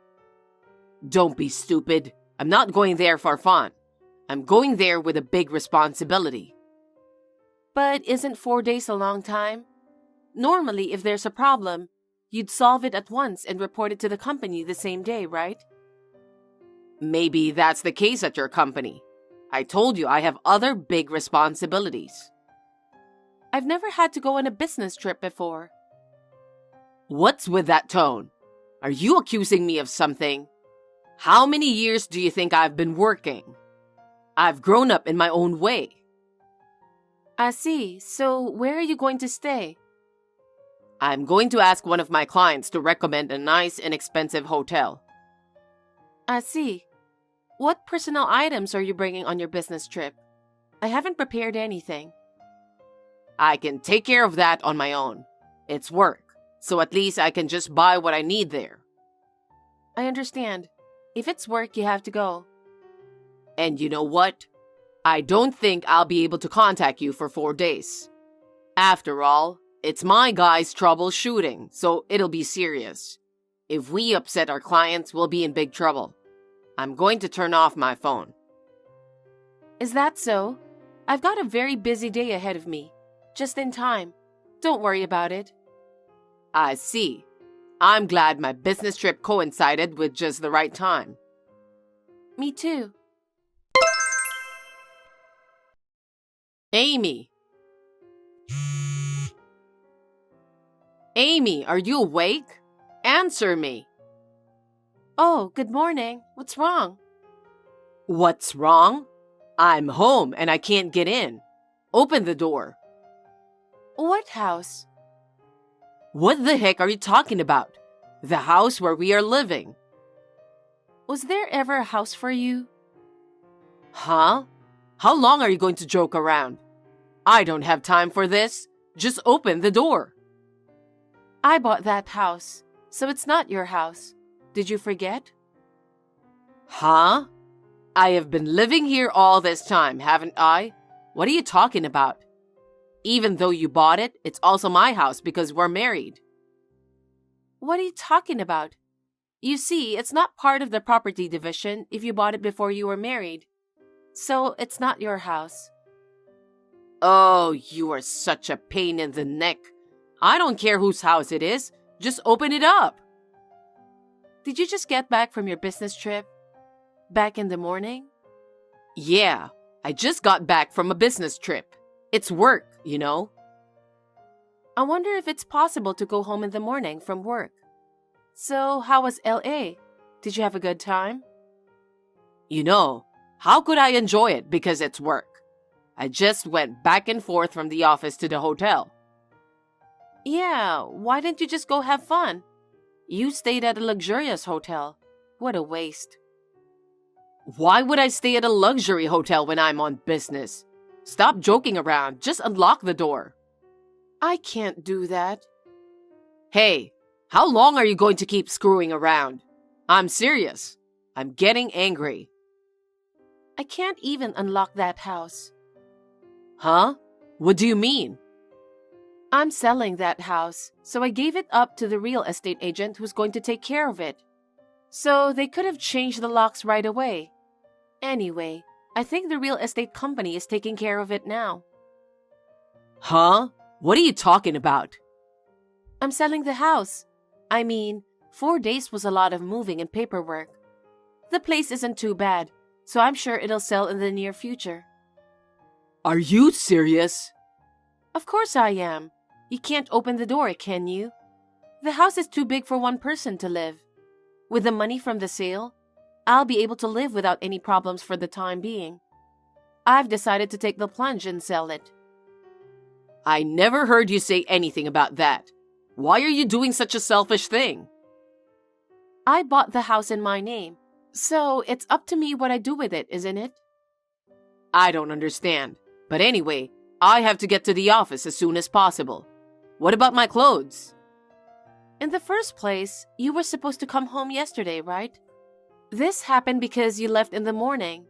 Don't be stupid. I'm not going there for fun. I'm going there with a big responsibility. But isn't 4 days a long time? Normally, if there's a problem, you'd solve it at once and report it to the company the same day, right? Maybe that's the case at your company. I told you I have other big responsibilities. I've never had to go on a business trip before. What's with that tone? Are you accusing me of something? How many years do you think I've been working? I've grown up in my own way. I see. So where are you going to stay? I'm going to ask one of my clients to recommend a nice, inexpensive hotel. I see. What personal items are you bringing on your business trip? I haven't prepared anything. I can take care of that on my own. It's work, so at least I can just buy what I need there. I understand. If it's work, you have to go. And you know what? I don't think I'll be able to contact you for 4 days. After all, it's my guy's troubleshooting, so it'll be serious. If we upset our clients, we'll be in big trouble. I'm going to turn off my phone. Is that so? I've got a very busy day ahead of me. Just in time. Don't worry about it. I see. I'm glad my business trip coincided with just the right time. Me too. Amy! Amy, are you awake? Answer me. Oh, good morning. What's wrong? What's wrong? I'm home and I can't get in. Open the door. What house? What the heck are you talking about? The house where we are living. Was there ever a house for you? Huh? How long are you going to joke around? I don't have time for this. Just open the door. I bought that house, so it's not your house. Did you forget? Huh? I have been living here all this time, haven't I? What are you talking about? Even though you bought it, it's also my house because we're married. What are you talking about? You see, it's not part of the property division if you bought it before you were married. So it's not your house. Oh, you are such a pain in the neck. I don't care whose house it is. Just open it up. Did you just get back from your business trip? Back in the morning? Yeah, I just got back from a business trip. It's work, you know. I wonder if it's possible to go home in the morning from work. So, how was LA? Did you have a good time? You know, how could I enjoy it because it's work? I just went back and forth from the office to the hotel. Yeah, why didn't you just go have fun? You stayed at a luxurious hotel. What a waste. Why would I stay at a luxury hotel when I'm on business? Stop joking around. Just unlock the door. I can't do that. Hey, how long are you going to keep screwing around? I'm serious. I'm getting angry. I can't even unlock that house. Huh? What do you mean? I'm selling that house, so I gave it up to the real estate agent who's going to take care of it. So they could have changed the locks right away. Anyway, I think the real estate company is taking care of it now. Huh? What are you talking about? I'm selling the house. I mean, 4 days was a lot of moving and paperwork. The place isn't too bad, so I'm sure it'll sell in the near future. Are you serious? Of course I am. You can't open the door, can you? The house is too big for one person to live. With the money from the sale, I'll be able to live without any problems for the time being. I've decided to take the plunge and sell it. I never heard you say anything about that. Why are you doing such a selfish thing? I bought the house in my name, so it's up to me what I do with it, isn't it? I don't understand. But anyway, I have to get to the office as soon as possible. What about my clothes? In the first place, you were supposed to come home yesterday, right? This happened because you left in the morning.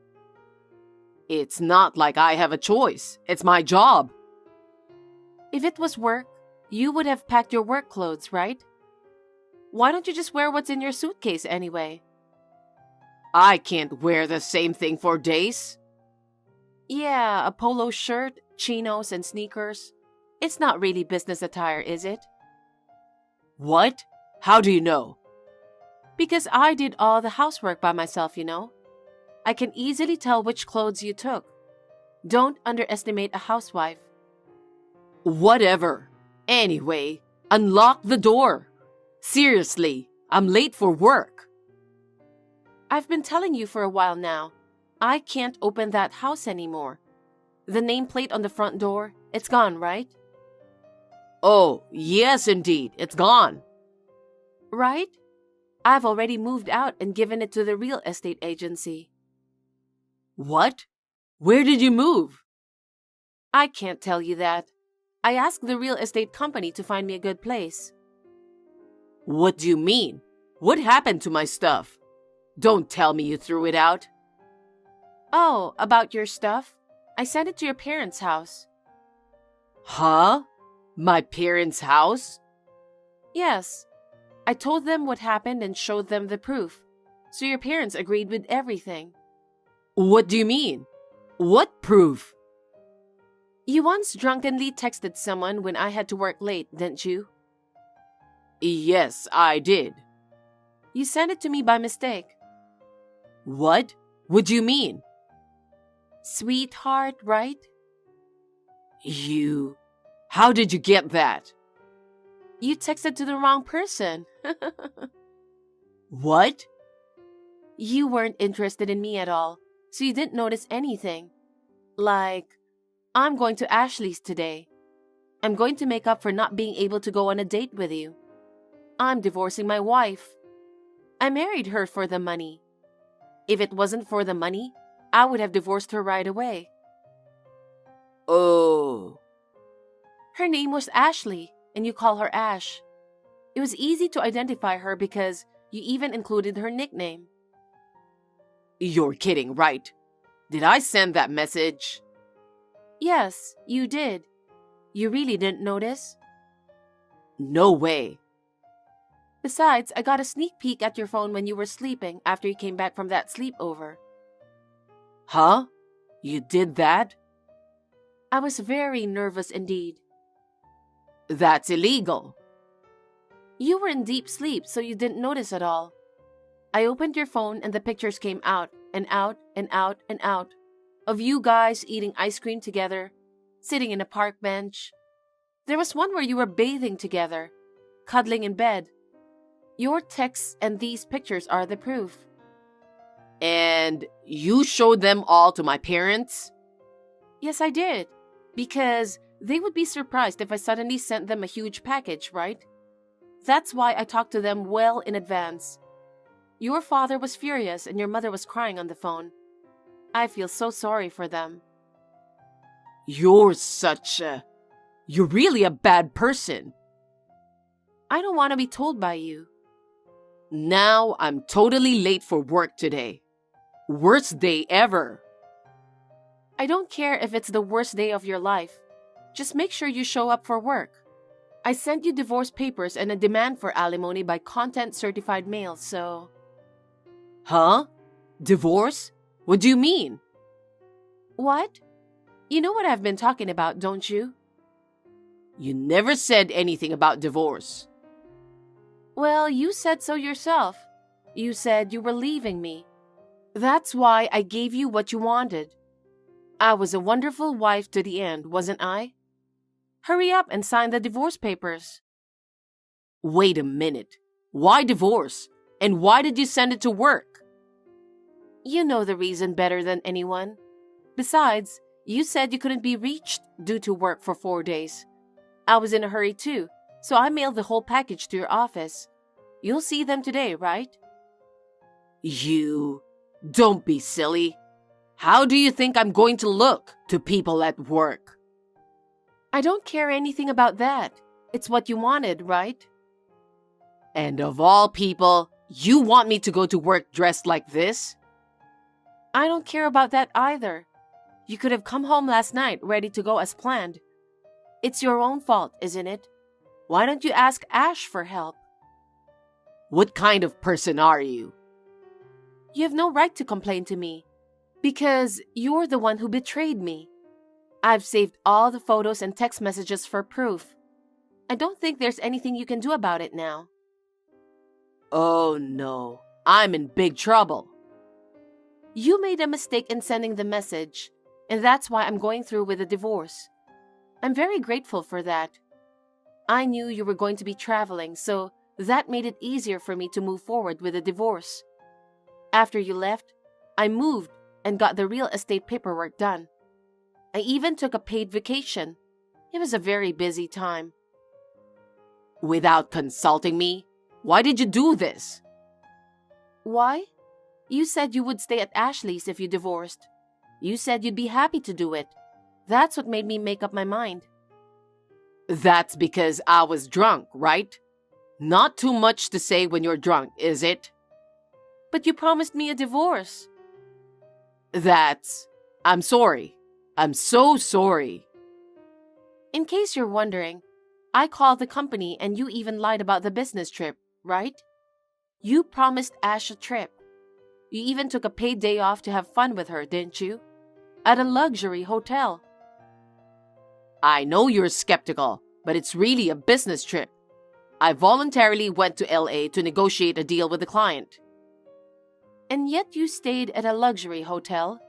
It's not like I have a choice. It's my job. If it was work, you would have packed your work clothes, right? Why don't you just wear what's in your suitcase anyway? I can't wear the same thing for days. Yeah, a polo shirt, chinos, and sneakers. It's not really business attire, is it? What? How do you know? Because I did all the housework by myself, you know. I can easily tell which clothes you took. Don't underestimate a housewife. Whatever. Anyway, unlock the door. Seriously, I'm late for work. I've been telling you for a while now. I can't open that house anymore. The nameplate on the front door, it's gone, right? Oh, yes indeed, it's gone. Right? I've already moved out and given it to the real estate agency. What? Where did you move? I can't tell you that. I asked the real estate company to find me a good place. What do you mean? What happened to my stuff? Don't tell me you threw it out. Oh, about your stuff? I sent it to your parents' house. Huh? My parents' house? Yes. I told them what happened and showed them the proof. So your parents agreed with everything. What do you mean? What proof? You once drunkenly texted someone when I had to work late, didn't you? Yes, I did. You sent it to me by mistake. What? What do you mean? Sweetheart, right? You... How did you get that? You texted to the wrong person. What? You weren't interested in me at all, so you didn't notice anything. Like, I'm going to Ashley's today. I'm going to make up for not being able to go on a date with you. I'm divorcing my wife. I married her for the money. If it wasn't for the money, I would have divorced her right away. Oh. Her name was Ashley, and you call her Ash. It was easy to identify her because you even included her nickname. You're kidding, right? Did I send that message? Yes, you did. You really didn't notice? No way. Besides, I got a sneak peek at your phone when you were sleeping after you came back from that sleepover. Huh? You did that? I was very nervous indeed. That's illegal. You were in deep sleep, so you didn't notice at all. I opened your phone and the pictures came out and out and out and out of you guys eating ice cream together, sitting in a park bench. There was one where you were bathing together, cuddling in bed. Your texts and these pictures are the proof. And you showed them all to my parents? Yes, I did. Because they would be surprised if I suddenly sent them a huge package, right? That's why I talked to them well in advance. Your father was furious and your mother was crying on the phone. I feel so sorry for them. You're really a bad person. I don't want to be told by you. Now I'm totally late for work today. Worst day ever. I don't care if it's the worst day of your life. Just make sure you show up for work. I sent you divorce papers and a demand for alimony by content-certified mail, so... Huh? Divorce? What do you mean? What? You know what I've been talking about, don't you? You never said anything about divorce. Well, you said so yourself. You said you were leaving me. That's why I gave you what you wanted. I was a wonderful wife to the end, wasn't I? Hurry up and sign the divorce papers. Wait a minute. Why divorce? And why did you send it to work? You know the reason better than anyone. Besides, you said you couldn't be reached due to work for 4 days. I was in a hurry too, so I mailed the whole package to your office. You'll see them today, right? You... Don't be silly. How do you think I'm going to look to people at work? I don't care anything about that. It's what you wanted, right? And of all people, you want me to go to work dressed like this? I don't care about that either. You could have come home last night ready to go as planned. It's your own fault, isn't it? Why don't you ask Ash for help? What kind of person are you? You have no right to complain to me, because you're the one who betrayed me. I've saved all the photos and text messages for proof. I don't think there's anything you can do about it now. Oh no, I'm in big trouble. You made a mistake in sending the message, and that's why I'm going through with the divorce. I'm very grateful for that. I knew you were going to be traveling, so that made it easier for me to move forward with the divorce. After you left, I moved and got the real estate paperwork done. I even took a paid vacation. It was a very busy time. Without consulting me? Why did you do this? Why? You said you would stay at Ashley's if you divorced. You said you'd be happy to do it. That's what made me make up my mind. That's because I was drunk, right? Not too much to say when you're drunk, is it? But you promised me a divorce. I'm sorry. I'm so sorry. In case you're wondering, I called the company and you even lied about the business trip, right? You promised Ash a trip. You even took a paid day off to have fun with her, didn't you? At a luxury hotel. I know you're skeptical, but it's really a business trip. I voluntarily went to LA to negotiate a deal with the client. And yet you stayed at a luxury hotel?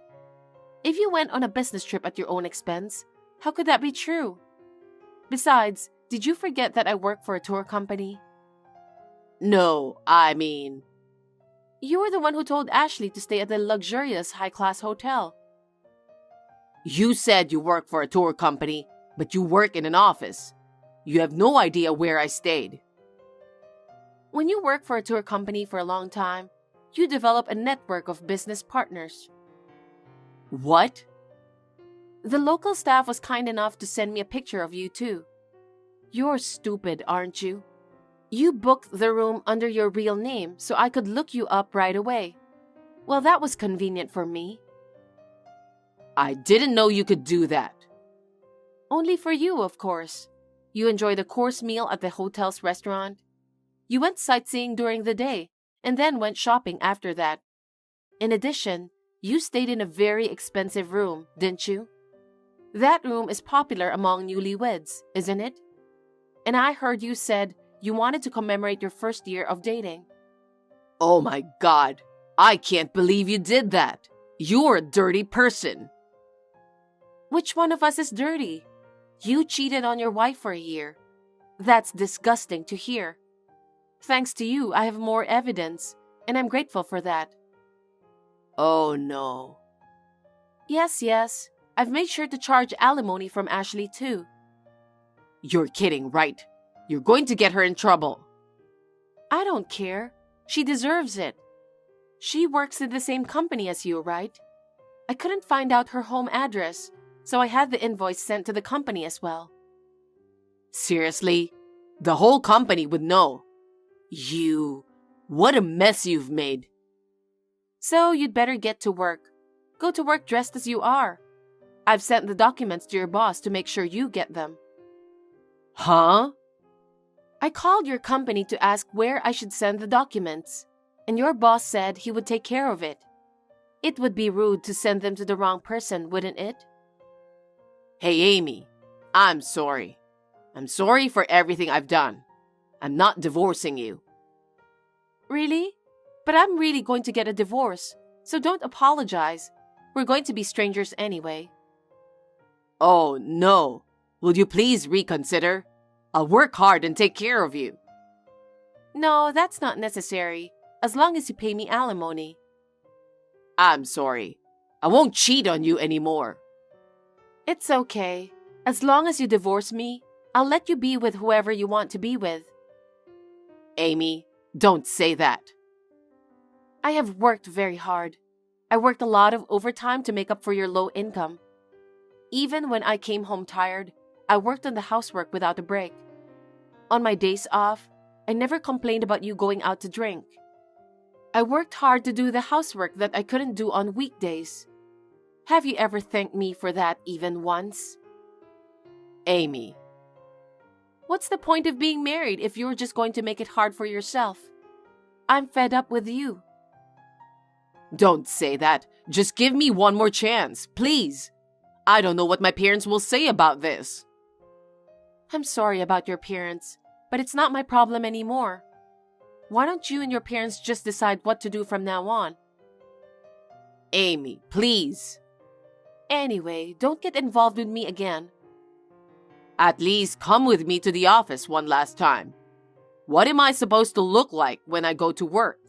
If you went on a business trip at your own expense, how could that be true? Besides, did you forget that I work for a tour company? No, I mean... You were the one who told Ashley to stay at the luxurious high-class hotel. You said you work for a tour company, but you work in an office. You have no idea where I stayed. When you work for a tour company for a long time, you develop a network of business partners. What? The local staff was kind enough to send me a picture of you too. You're stupid, aren't you? You booked the room under your real name so I could look you up right away. Well, that was convenient for me. I didn't know you could do that. Only for you, of course. You enjoyed a course meal at the hotel's restaurant. You went sightseeing during the day and then went shopping after that. In addition, you stayed in a very expensive room, didn't you? That room is popular among newlyweds, isn't it? And I heard you said you wanted to commemorate your first year of dating. Oh my God, I can't believe you did that. You're a dirty person. Which one of us is dirty? You cheated on your wife for a year. That's disgusting to hear. Thanks to you, I have more evidence, and I'm grateful for that. Oh no. Yes. I've made sure to charge alimony from Ashley too. You're kidding, right? You're going to get her in trouble. I don't care. She deserves it. She works in the same company as you, right? I couldn't find out her home address, so I had the invoice sent to the company as well. Seriously? The whole company would know. What a mess you've made. So you'd better get to work. Go to work dressed as you are. I've sent the documents to your boss to make sure you get them. Huh? I called your company to ask where I should send the documents, and your boss said he would take care of it. It would be rude to send them to the wrong person, wouldn't it? Hey, Amy, I'm sorry. I'm sorry for everything I've done. I'm not divorcing you. Really? But I'm really going to get a divorce, so don't apologize. We're going to be strangers anyway. Oh, no. Will you please reconsider? I'll work hard and take care of you. No, that's not necessary, as long as you pay me alimony. I'm sorry. I won't cheat on you anymore. It's okay. As long as you divorce me, I'll let you be with whoever you want to be with. Amy, don't say that. I have worked very hard. I worked a lot of overtime to make up for your low income. Even when I came home tired, I worked on the housework without a break. On my days off, I never complained about you going out to drink. I worked hard to do the housework that I couldn't do on weekdays. Have you ever thanked me for that even once? Amy. What's the point of being married if you're just going to make it hard for yourself? I'm fed up with you. Don't say that. Just give me one more chance, please. I don't know what my parents will say about this. I'm sorry about your parents, but it's not my problem anymore. Why don't you and your parents just decide what to do from now on? Amy, please. Anyway, don't get involved with me again. At least come with me to the office one last time. What am I supposed to look like when I go to work?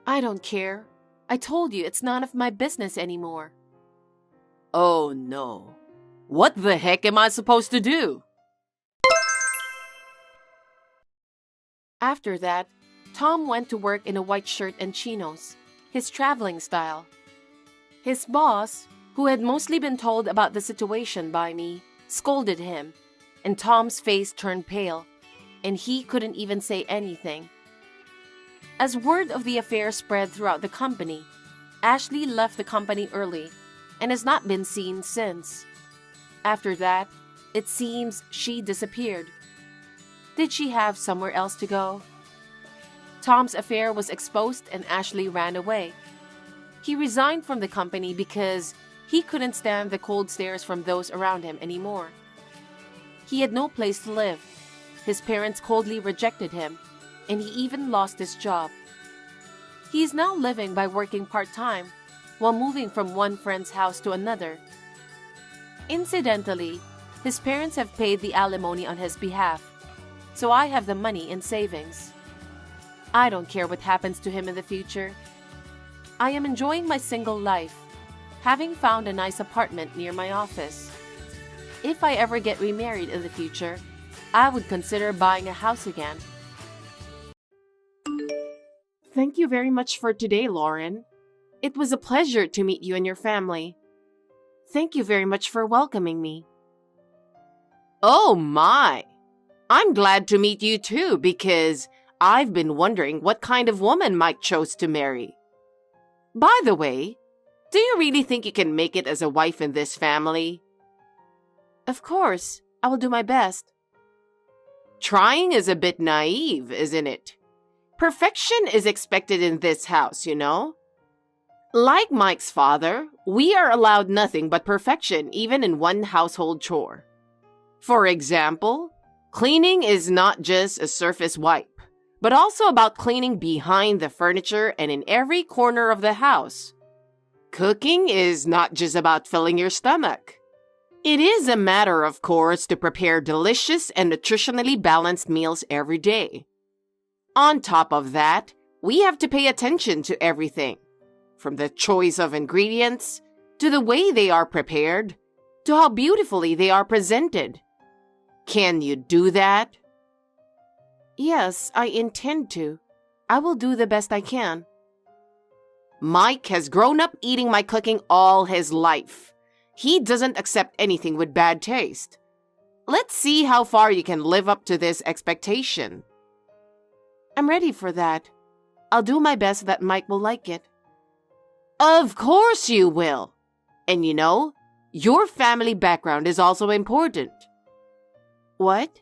I don't care. I told you it's none of my business anymore. Oh no. What the heck am I supposed to do? After that, Tom went to work in a white shirt and chinos, his traveling style. His boss, who had mostly been told about the situation by me, scolded him, and Tom's face turned pale, and he couldn't even say anything. As word of the affair spread throughout the company, Ashley left the company early and has not been seen since. After that, it seems she disappeared. Did she have somewhere else to go? Tom's affair was exposed and Ashley ran away. He resigned from the company because he couldn't stand the cold stares from those around him anymore. He had no place to live. His parents coldly rejected him, and he even lost his job. He is now living by working part-time while moving from one friend's house to another. Incidentally, his parents have paid the alimony on his behalf, so I have the money in savings. I don't care what happens to him in the future. I am enjoying my single life, having found a nice apartment near my office. If I ever get remarried in the future, I would consider buying a house again. Thank you very much for today, Lauren. It was a pleasure to meet you and your family. Thank you very much for welcoming me. Oh my! I'm glad to meet you too because I've been wondering what kind of woman Mike chose to marry. By the way, do you really think you can make it as a wife in this family? Of course, I will do my best. Trying is a bit naive, isn't it? Perfection is expected in this house, you know? Like Mike's father, we are allowed nothing but perfection even in one household chore. For example, cleaning is not just a surface wipe, but also about cleaning behind the furniture and in every corner of the house. Cooking is not just about filling your stomach. It is a matter, of course, to prepare delicious and nutritionally balanced meals every day. On top of that, we have to pay attention to everything, from the choice of ingredients, to the way they are prepared, to how beautifully they are presented. Can you do that? Yes, I intend to. I will do the best I can. Mike has grown up eating my cooking all his life. He doesn't accept anything with bad taste. Let's see how far you can live up to this expectation. I'm ready for that. I'll do my best that Mike will like it. Of course you will. And you know, Your family background is also important. What?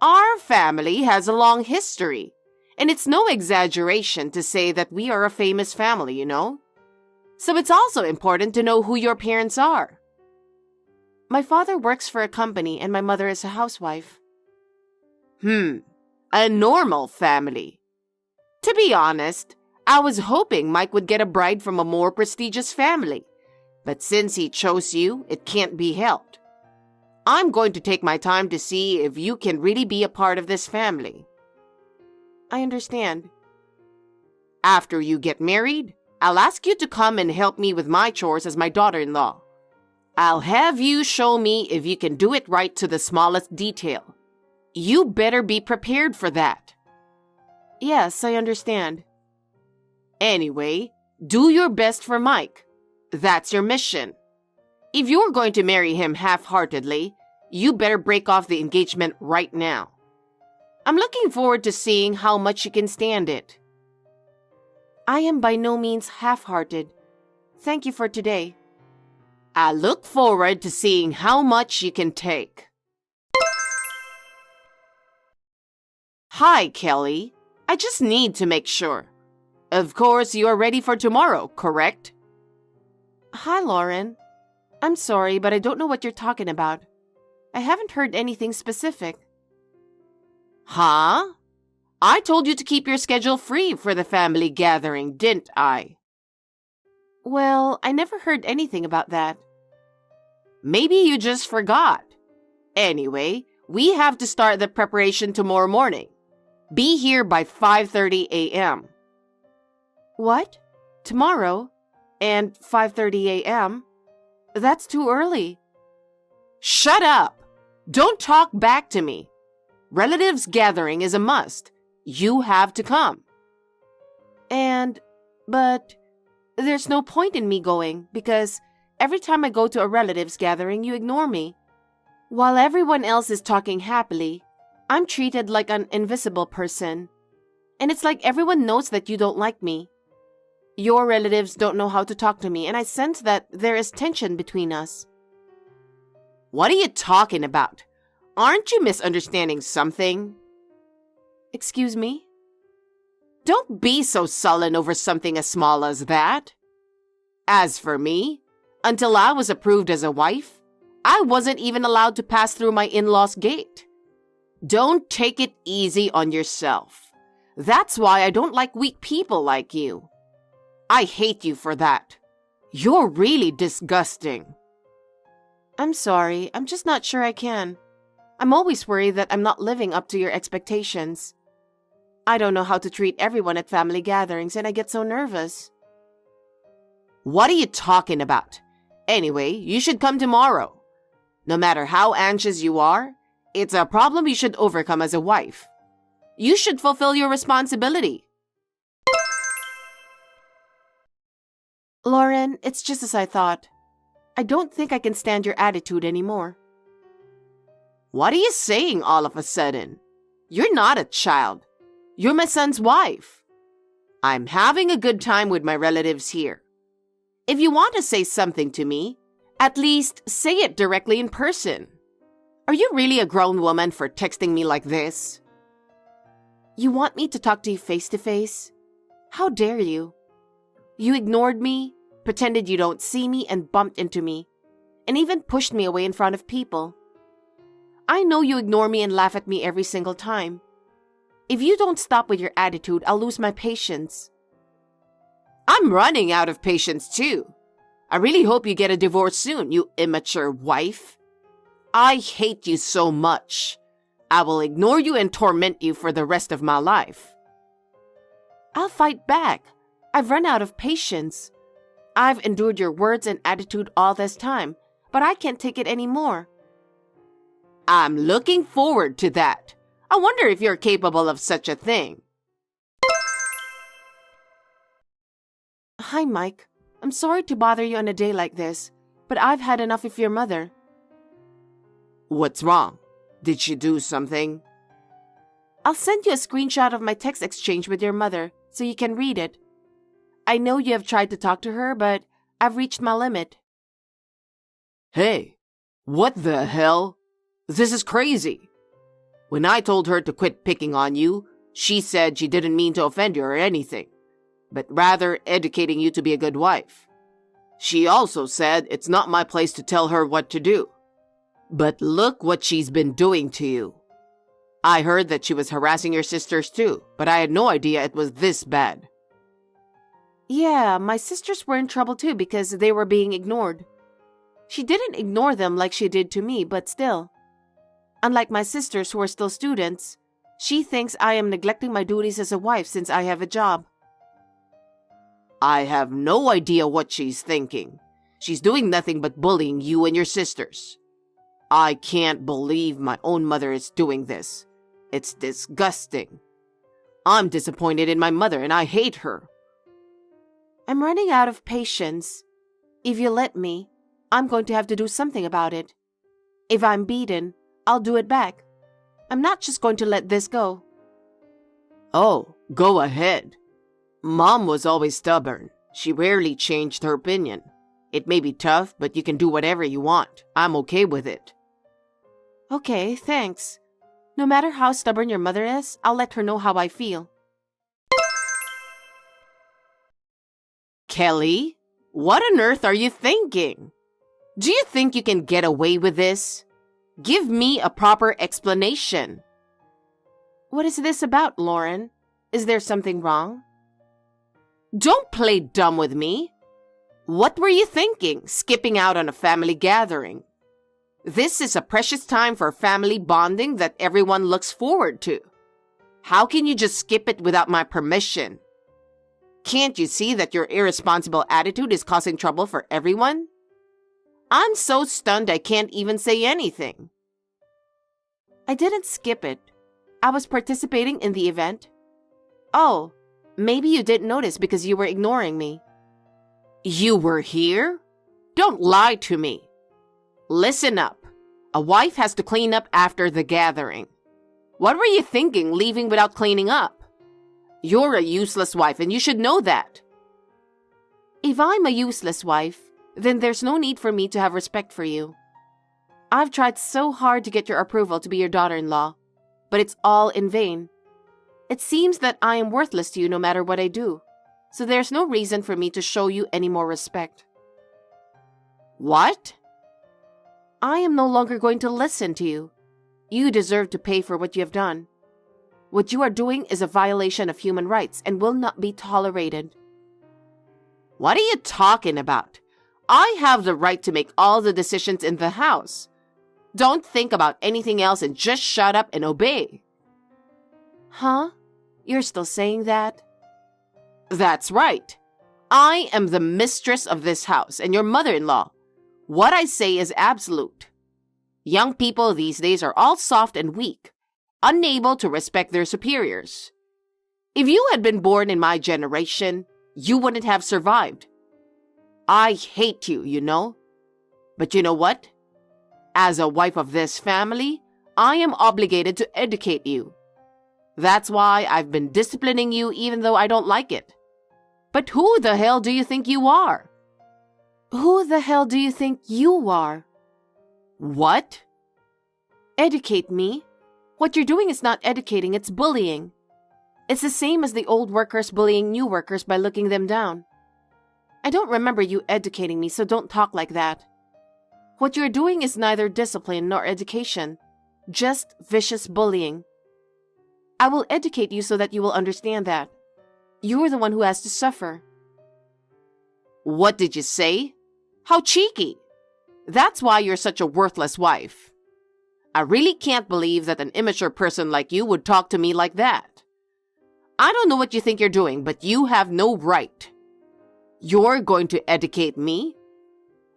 Our family has a long history, and it's no exaggeration to say that we are a famous family, you know? So it's also important to know who your parents are. My father works for a company and my mother is a housewife. A normal family. To be honest, I was hoping Mike would get a bride from a more prestigious family. But since he chose you, it can't be helped. I'm going to take my time to see if you can really be a part of this family. I understand. After you get married, I'll ask you to come and help me with my chores as my daughter-in-law. I'll have you show me if you can do it right to the smallest detail. You better be prepared for that. Yes, I understand. Anyway, do your best for Mike. That's your mission. If you're going to marry him half-heartedly, you better break off the engagement right now. I'm looking forward to seeing how much you can stand it. I am by no means half-hearted. Thank you for today. I look forward to seeing how much you can take. Hi, Kelly. I just need to make sure. Of course, you are ready for tomorrow, correct? Hi, Lauren. I'm sorry, but I don't know what you're talking about. I haven't heard anything specific. Huh? I told you to keep your schedule free for the family gathering, didn't I? Well, I never heard anything about that. Maybe you just forgot. Anyway, we have to start the preparation tomorrow morning. Be here by 5:30 a.m. What? Tomorrow? And 5:30 a.m.? That's too early. Shut up! Don't talk back to me. Relatives gathering is a must. You have to come. But there's no point in me going because every time I go to a relatives gathering, you ignore me. While everyone else is talking happily, I'm treated like an invisible person. And it's like everyone knows that you don't like me. Your relatives don't know how to talk to me, and I sense that there is tension between us. What are you talking about? Aren't you misunderstanding something? Excuse me? Don't be so sullen over something as small as that. As for me, until I was approved as a wife, I wasn't even allowed to pass through my in-laws' gate. Don't take it easy on yourself. That's why I don't like weak people like you. I hate you for that. You're really disgusting. I'm sorry, I'm just not sure I can. I'm always worried that I'm not living up to your expectations. I don't know how to treat everyone at family gatherings, and I get so nervous. What are you talking about? Anyway, you should come tomorrow. No matter how anxious you are, it's a problem you should overcome as a wife. You should fulfill your responsibility. Lauren, it's just as I thought. I don't think I can stand your attitude anymore. What are you saying all of a sudden? You're not a child. You're my son's wife. I'm having a good time with my relatives here. If you want to say something to me, at least say it directly in person. Are you really a grown woman for texting me like this? You want me to talk to you face to face? How dare you? You ignored me, pretended you don't see me, and bumped into me, and even pushed me away in front of people. I know you ignore me and laugh at me every single time. If you don't stop with your attitude, I'll lose my patience. I'm running out of patience too. I really hope you get a divorce soon, you immature wife. I hate you so much. I will ignore you and torment you for the rest of my life. I'll fight back. I've run out of patience. I've endured your words and attitude all this time, but I can't take it anymore. I'm looking forward to that. I wonder if you're capable of such a thing. Hi, Mike. I'm sorry to bother you on a day like this, but I've had enough of your mother. What's wrong? Did she do something? I'll send you a screenshot of my text exchange with your mother so you can read it. I know you have tried to talk to her, but I've reached my limit. Hey, what the hell? This is crazy. When I told her to quit picking on you, she said she didn't mean to offend you or anything, but rather educating you to be a good wife. She also said it's not my place to tell her what to do. But look what she's been doing to you. I heard that she was harassing your sisters too, but I had no idea it was this bad. Yeah, my sisters were in trouble too because they were being ignored. She didn't ignore them like she did to me, but still. Unlike my sisters who are still students, she thinks I am neglecting my duties as a wife since I have a job. I have no idea what she's thinking. She's doing nothing but bullying you and your sisters. I can't believe my own mother is doing this. It's disgusting. I'm disappointed in my mother and I hate her. I'm running out of patience. If you let me, I'm going to have to do something about it. If I'm beaten, I'll do it back. I'm not just going to let this go. Oh, go ahead. Mom was always stubborn. She rarely changed her opinion. It may be tough, but you can do whatever you want. I'm okay with it. Okay, thanks. No matter how stubborn your mother is, I'll let her know how I feel. Kelly, what on earth are you thinking? Do you think you can get away with this? Give me a proper explanation. What is this about, Lauren? Is there something wrong? Don't play dumb with me. What were you thinking, skipping out on a family gathering? This is a precious time for family bonding that everyone looks forward to. How can you just skip it without my permission? Can't you see that your irresponsible attitude is causing trouble for everyone? I'm so stunned I can't even say anything. I didn't skip it. I was participating in the event. Oh, maybe you didn't notice because you were ignoring me. You were here? Don't lie to me. Listen up. A wife has to clean up after the gathering. What were you thinking, leaving without cleaning up? You're a useless wife and you should know that. If I'm a useless wife, then there's no need for me to have respect for you. I've tried so hard to get your approval to be your daughter-in-law, but it's all in vain. It seems that I am worthless to you no matter what I do, so there's no reason for me to show you any more respect. What? I am no longer going to listen to you. You deserve to pay for what you have done. What you are doing is a violation of human rights and will not be tolerated. What are you talking about? I have the right to make all the decisions in the house. Don't think about anything else and just shut up and obey. Huh? You're still saying that? That's right. I am the mistress of this house and your mother-in-law. What I say is absolute. Young people these days are all soft and weak, unable to respect their superiors. If you had been born in my generation, you wouldn't have survived. I hate you, you know. But you know what? As a wife of this family, I am obligated to educate you. That's why I've been disciplining you even though I don't like it. But who the hell do you think you are? Who the hell do you think you are? What? Educate me? What you're doing is not educating, it's bullying. It's the same as the old workers bullying new workers by looking them down. I don't remember you educating me, so don't talk like that. What you're doing is neither discipline nor education, just vicious bullying. I will educate you so that you will understand that. You're the one who has to suffer. What did you say? How cheeky! That's why you're such a worthless wife. I really can't believe that an immature person like you would talk to me like that. I don't know what you think you're doing, but you have no right. You're going to educate me?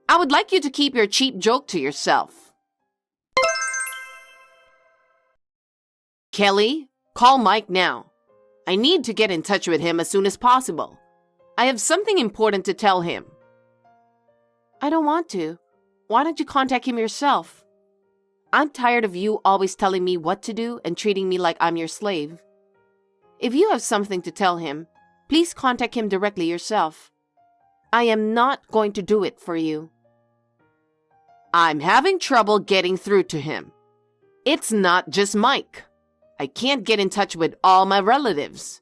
I would like you to keep your cheap joke to yourself. Kelly, call Mike now. I need to get in touch with him as soon as possible. I have something important to tell him. I don't want to. Why don't you contact him yourself? I'm tired of you always telling me what to do and treating me like I'm your slave. If you have something to tell him, please contact him directly yourself. I am not going to do it for you. I'm having trouble getting through to him. It's not just Mike. I can't get in touch with all my relatives.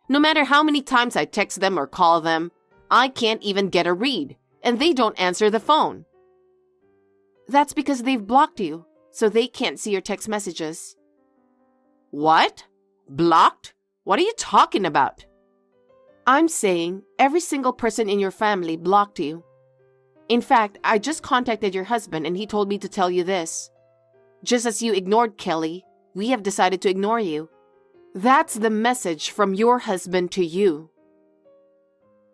No matter how many times I text them or call them, I can't even get a read, and they don't answer the phone. That's because they've blocked you, so they can't see your text messages. What? Blocked? What are you talking about? I'm saying every single person in your family blocked you. In fact, I just contacted your husband and he told me to tell you this. Just as you ignored Kelly, we have decided to ignore you. That's the message from your husband to you.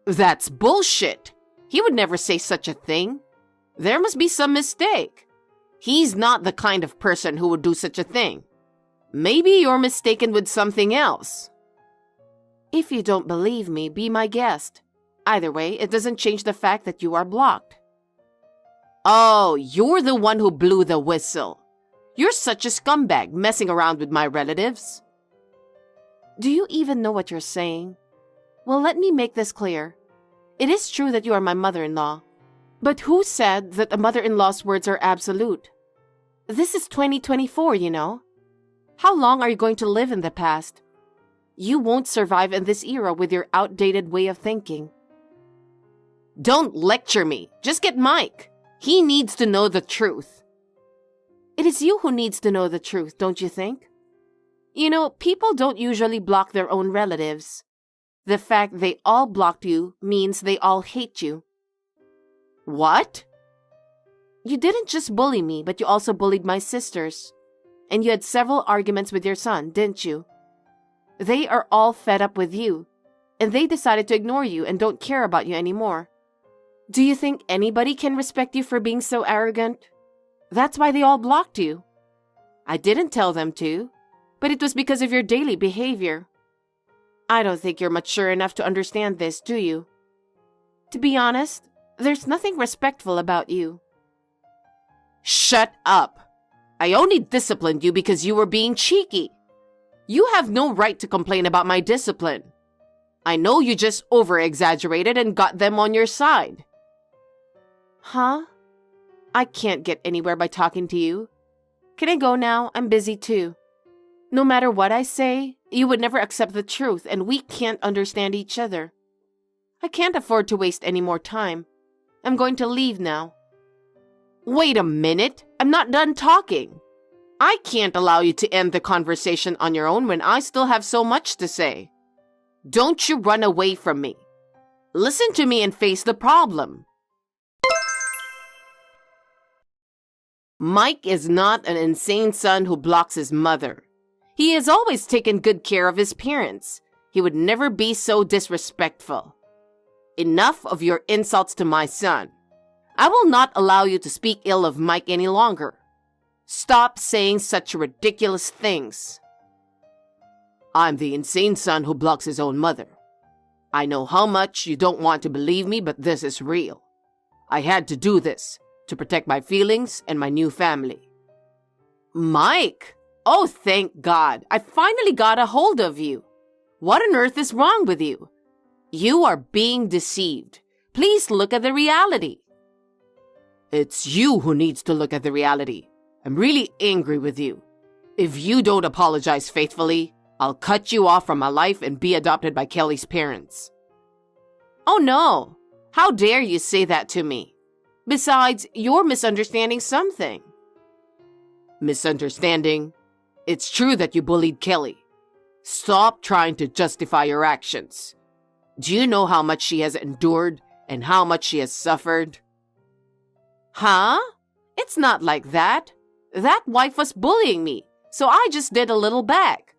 That's bullshit. He would never say such a thing. There must be some mistake. He's not the kind of person who would do such a thing. Maybe you're mistaken with something else. If you don't believe me, be my guest. Either way, it doesn't change the fact that you are blocked. Oh, you're the one who blew the whistle. You're such a scumbag messing around with my relatives. Do you even know what you're saying? Well, let me make this clear. It is true that you are my mother-in-law. But who said that a mother-in-law's words are absolute? This is 2024, you know. How long are you going to live in the past? You won't survive in this era with your outdated way of thinking. Don't lecture me. Just get Mike. He needs to know the truth. It is you who needs to know the truth, don't you think? You know, people don't usually block their own relatives. The fact they all blocked you means they all hate you. What? You didn't just bully me, but you also bullied my sisters. And you had several arguments with your son, didn't you? They are all fed up with you, and they decided to ignore you and don't care about you anymore. Do you think anybody can respect you for being so arrogant? That's why they all blocked you. I didn't tell them to, but it was because of your daily behavior. I don't think you're mature enough to understand this, do you? To be honest, there's nothing respectful about you. Shut up! I only disciplined you because you were being cheeky. You have no right to complain about my discipline. I know you just over-exaggerated and got them on your side. Huh? I can't get anywhere by talking to you. Can I go now? I'm busy too. No matter what I say, you would never accept the truth and we can't understand each other. I can't afford to waste any more time. I'm going to leave now. Wait a minute. I'm not done talking. I can't allow you to end the conversation on your own when I still have so much to say. Don't you run away from me. Listen to me and face the problem. Mike is not an insane son who blocks his mother. He has always taken good care of his parents. He would never be so disrespectful. Enough of your insults to my son. I will not allow you to speak ill of Mike any longer. Stop saying such ridiculous things. I'm the insane son who blocks his own mother. I know how much you don't want to believe me, but this is real. I had to do this to protect my feelings and my new family. Mike! Oh, thank God. I finally got a hold of you. What on earth is wrong with you? You are being deceived. Please look at the reality. It's you who needs to look at the reality. I'm really angry with you. If you don't apologize faithfully, I'll cut you off from my life and be adopted by Kelly's parents. Oh no! How dare you say that to me? Besides, you're misunderstanding something. Misunderstanding? It's true that you bullied Kelly. Stop trying to justify your actions. Do you know how much she has endured and how much she has suffered? Huh? It's not like that. That wife was bullying me, so I just did a little back.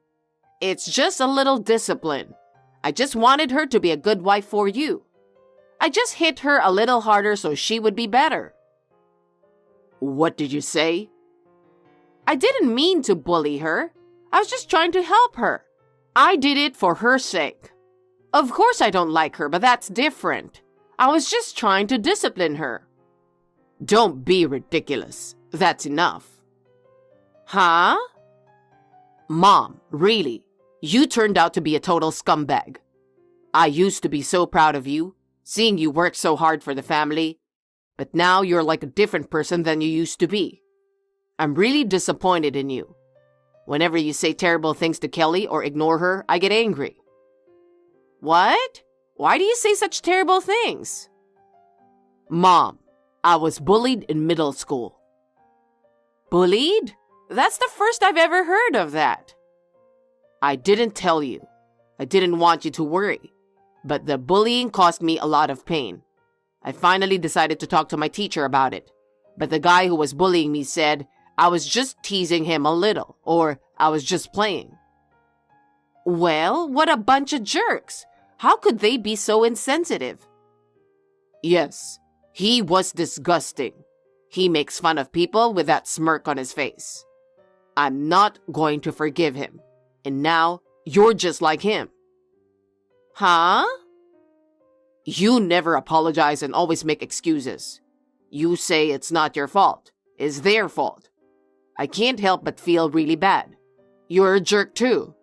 It's just a little discipline. I just wanted her to be a good wife for you. I just hit her a little harder so she would be better. What did you say? I didn't mean to bully her. I was just trying to help her. I did it for her sake. Of course I don't like her, but that's different. I was just trying to discipline her. Don't be ridiculous. That's enough. Huh? Mom, really, you turned out to be a total scumbag. I used to be so proud of you, seeing you work so hard for the family. But now you're like a different person than you used to be. I'm really disappointed in you. Whenever you say terrible things to Kelly or ignore her, I get angry. What? Why do you say such terrible things? Mom, I was bullied in middle school. Bullied? That's the first I've ever heard of that. I didn't tell you. I didn't want you to worry. But the bullying caused me a lot of pain. I finally decided to talk to my teacher about it. But the guy who was bullying me said I was just teasing him a little, or I was just playing. Well, what a bunch of jerks. How could they be so insensitive? Yes, he was disgusting. He makes fun of people with that smirk on his face. I'm not going to forgive him. And now, you're just like him. Huh? You never apologize and always make excuses. You say it's not your fault. It's their fault. I can't help but feel really bad. You're a jerk too.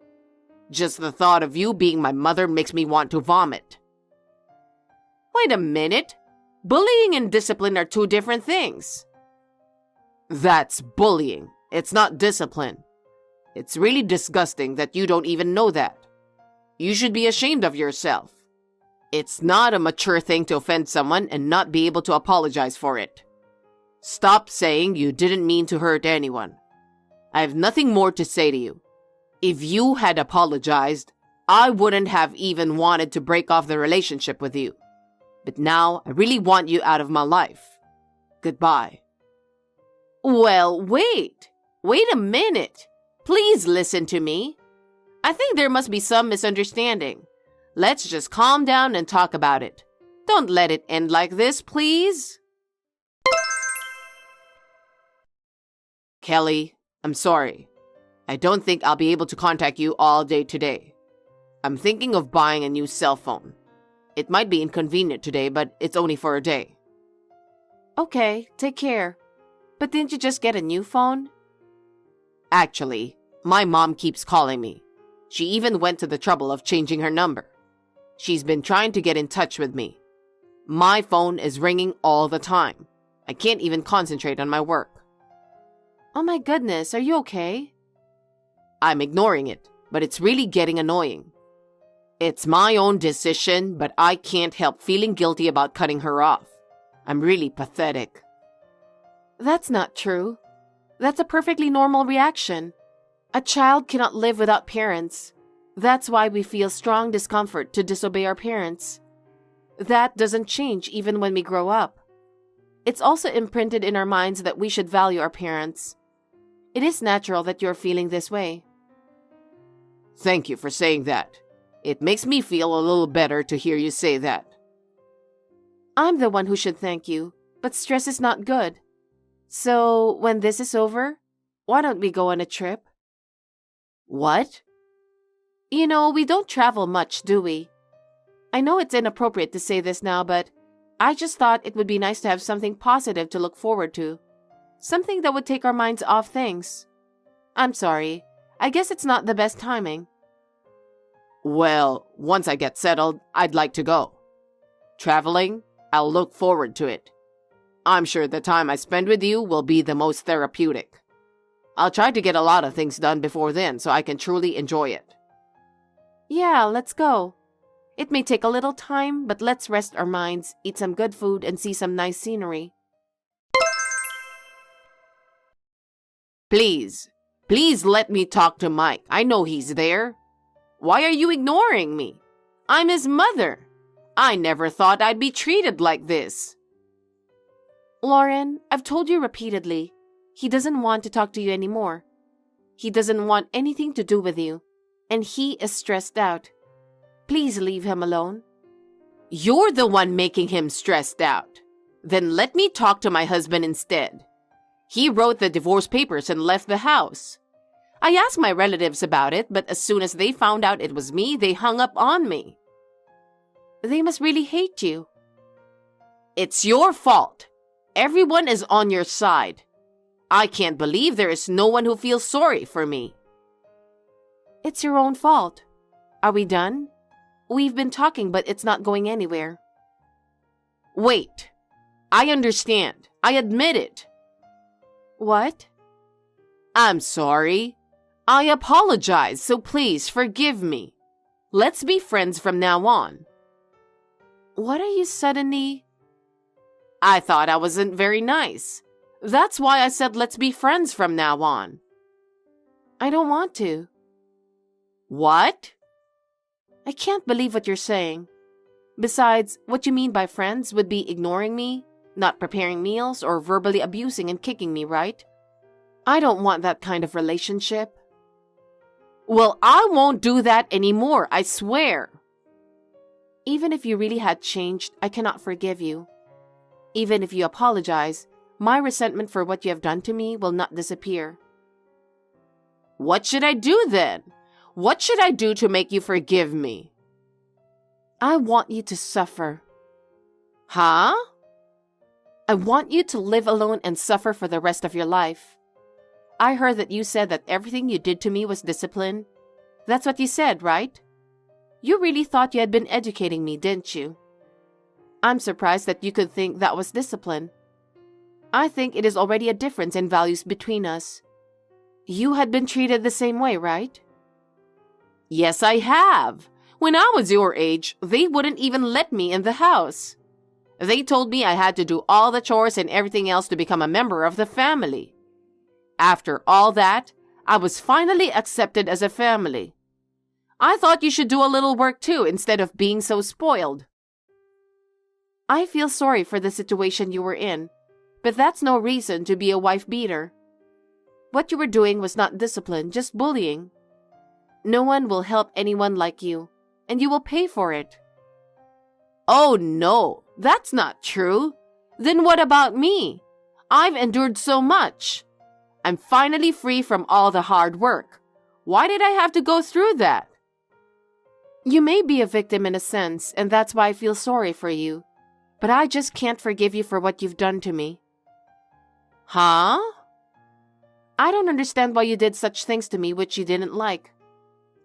Just the thought of you being my mother makes me want to vomit. Wait a minute. Bullying and discipline are two different things. That's bullying. It's not discipline. It's really disgusting that you don't even know that. You should be ashamed of yourself. It's not a mature thing to offend someone and not be able to apologize for it. Stop saying you didn't mean to hurt anyone. I have nothing more to say to you. If you had apologized, I wouldn't have even wanted to break off the relationship with you. But now I really want you out of my life. Goodbye. Well, wait. Wait a minute. Please listen to me. I think there must be some misunderstanding. Let's just calm down and talk about it. Don't let it end like this, please. Kelly, I'm sorry. I don't think I'll be able to contact you all day today. I'm thinking of buying a new cell phone. It might be inconvenient today, but it's only for a day. Okay, take care. But didn't you just get a new phone? Actually, my mom keeps calling me. She even went to the trouble of changing her number. She's been trying to get in touch with me. My phone is ringing all the time. I can't even concentrate on my work. Oh my goodness, are you okay? I'm ignoring it, but it's really getting annoying. It's my own decision, but I can't help feeling guilty about cutting her off. I'm really pathetic. That's not true. That's a perfectly normal reaction. A child cannot live without parents. That's why we feel strong discomfort to disobey our parents. That doesn't change even when we grow up. It's also imprinted in our minds that we should value our parents. It is natural that you're feeling this way. Thank you for saying that. It makes me feel a little better to hear you say that. I'm the one who should thank you, but stress is not good. So, when this is over, why don't we go on a trip? What? You know, we don't travel much, do we? I know it's inappropriate to say this now, but I just thought it would be nice to have something positive to look forward to. Something that would take our minds off things. I'm sorry. I guess it's not the best timing. Well, once I get settled, I'd like to go. Traveling, I'll look forward to it. I'm sure the time I spend with you will be the most therapeutic. I'll try to get a lot of things done before then so I can truly enjoy it. Yeah, let's go. It may take a little time, but let's rest our minds, eat some good food, and see some nice scenery. Please let me talk to Mike. I know he's there. Why are you ignoring me? I'm his mother. I never thought I'd be treated like this. Lauren, I've told you repeatedly, he doesn't want to talk to you anymore. He doesn't want anything to do with you, and he is stressed out. Please leave him alone. You're the one making him stressed out. Then let me talk to my husband instead. He wrote the divorce papers and left the house. I asked my relatives about it, but as soon as they found out it was me, they hung up on me. They must really hate you. It's your fault. Everyone is on your side. I can't believe there is no one who feels sorry for me. It's your own fault. Are we done? We've been talking, but it's not going anywhere. Wait. I understand. I admit it. What? I'm sorry. I apologize, so please forgive me. Let's be friends from now on. What are you suddenly... I thought I wasn't very nice. That's why I said let's be friends from now on. I don't want to. What? I can't believe what you're saying. Besides, what you mean by friends would be ignoring me, not preparing meals, or verbally abusing and kicking me, right? I don't want that kind of relationship. Well, I won't do that anymore, I swear. Even if you really had changed, I cannot forgive you. Even if you apologize, my resentment for what you have done to me will not disappear. What should I do then? What should I do to make you forgive me? I want you to suffer. Huh? I want you to live alone and suffer for the rest of your life. I heard that you said that everything you did to me was discipline. That's what you said, right? You really thought you had been educating me, didn't you? I'm surprised that you could think that was discipline. I think it is already a difference in values between us. You had been treated the same way, right? Yes, I have. When I was your age, they wouldn't even let me in the house. They told me I had to do all the chores and everything else to become a member of the family. After all that, I was finally accepted as a family. I thought you should do a little work too instead of being so spoiled. I feel sorry for the situation you were in, but that's no reason to be a wife beater. What you were doing was not discipline, just bullying. No one will help anyone like you, and you will pay for it. Oh no, that's not true. Then what about me? I've endured so much. I'm finally free from all the hard work. Why did I have to go through that? You may be a victim in a sense, and that's why I feel sorry for you. But I just can't forgive you for what you've done to me. Huh? I don't understand why you did such things to me which you didn't like.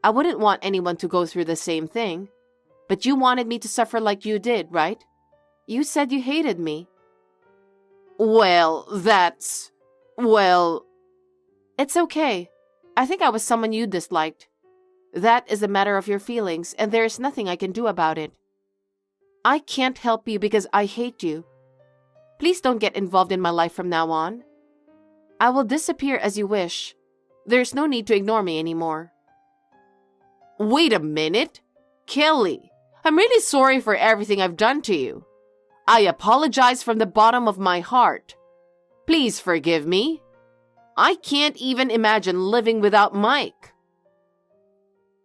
I wouldn't want anyone to go through the same thing. But you wanted me to suffer like you did, right? You said you hated me. Well, It's okay. I think I was someone you disliked. That is a matter of your feelings, and there is nothing I can do about it. I can't help you because I hate you. Please don't get involved in my life from now on. I will disappear as you wish. There's no need to ignore me anymore. Wait a minute. Kelly, I'm really sorry for everything I've done to you. I apologize from the bottom of my heart. Please forgive me. I can't even imagine living without Mike.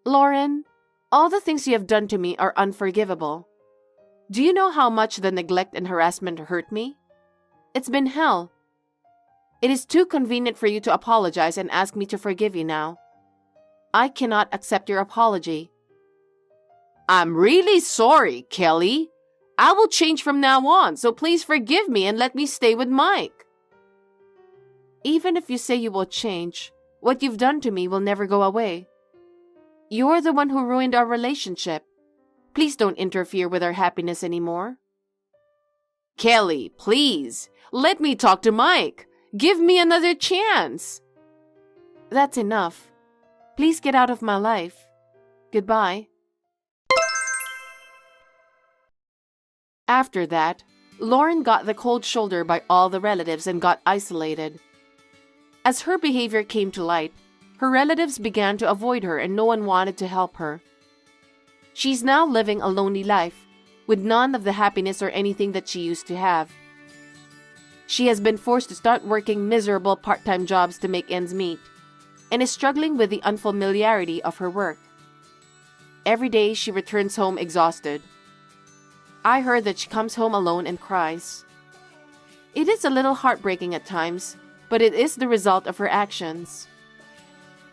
Lauren, all the things you have done to me are unforgivable. Do you know how much the neglect and harassment hurt me? It's been hell. It is too convenient for you to apologize and ask me to forgive you now. I cannot accept your apology. I'm really sorry, Kelly. I will change from now on, so please forgive me and let me stay with Mike. Even if you say you will change, what you've done to me will never go away. You're the one who ruined our relationship. Please don't interfere with our happiness anymore. Kelly, please, let me talk to Mike. Give me another chance. That's enough. Please get out of my life. Goodbye. After that, Lauren got the cold shoulder by all the relatives and got isolated. As her behavior came to light, her relatives began to avoid her and no one wanted to help her. She's now living a lonely life, with none of the happiness or anything that she used to have. She has been forced to start working miserable part-time jobs to make ends meet, and is struggling with the unfamiliarity of her work. Every day she returns home exhausted. I heard that she comes home alone and cries. It is a little heartbreaking at times, but it is the result of her actions.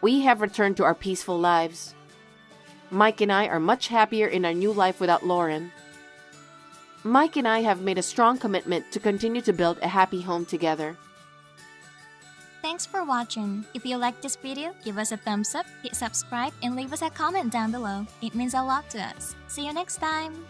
We have returned to our peaceful lives. Mike and I are much happier in our new life without Lauren. Mike and I have made a strong commitment to continue to build a happy home together. Thanks for watching. If you like this video, give us a thumbs up, hit subscribe, and leave us a comment down below. It means a lot to us. See you next time!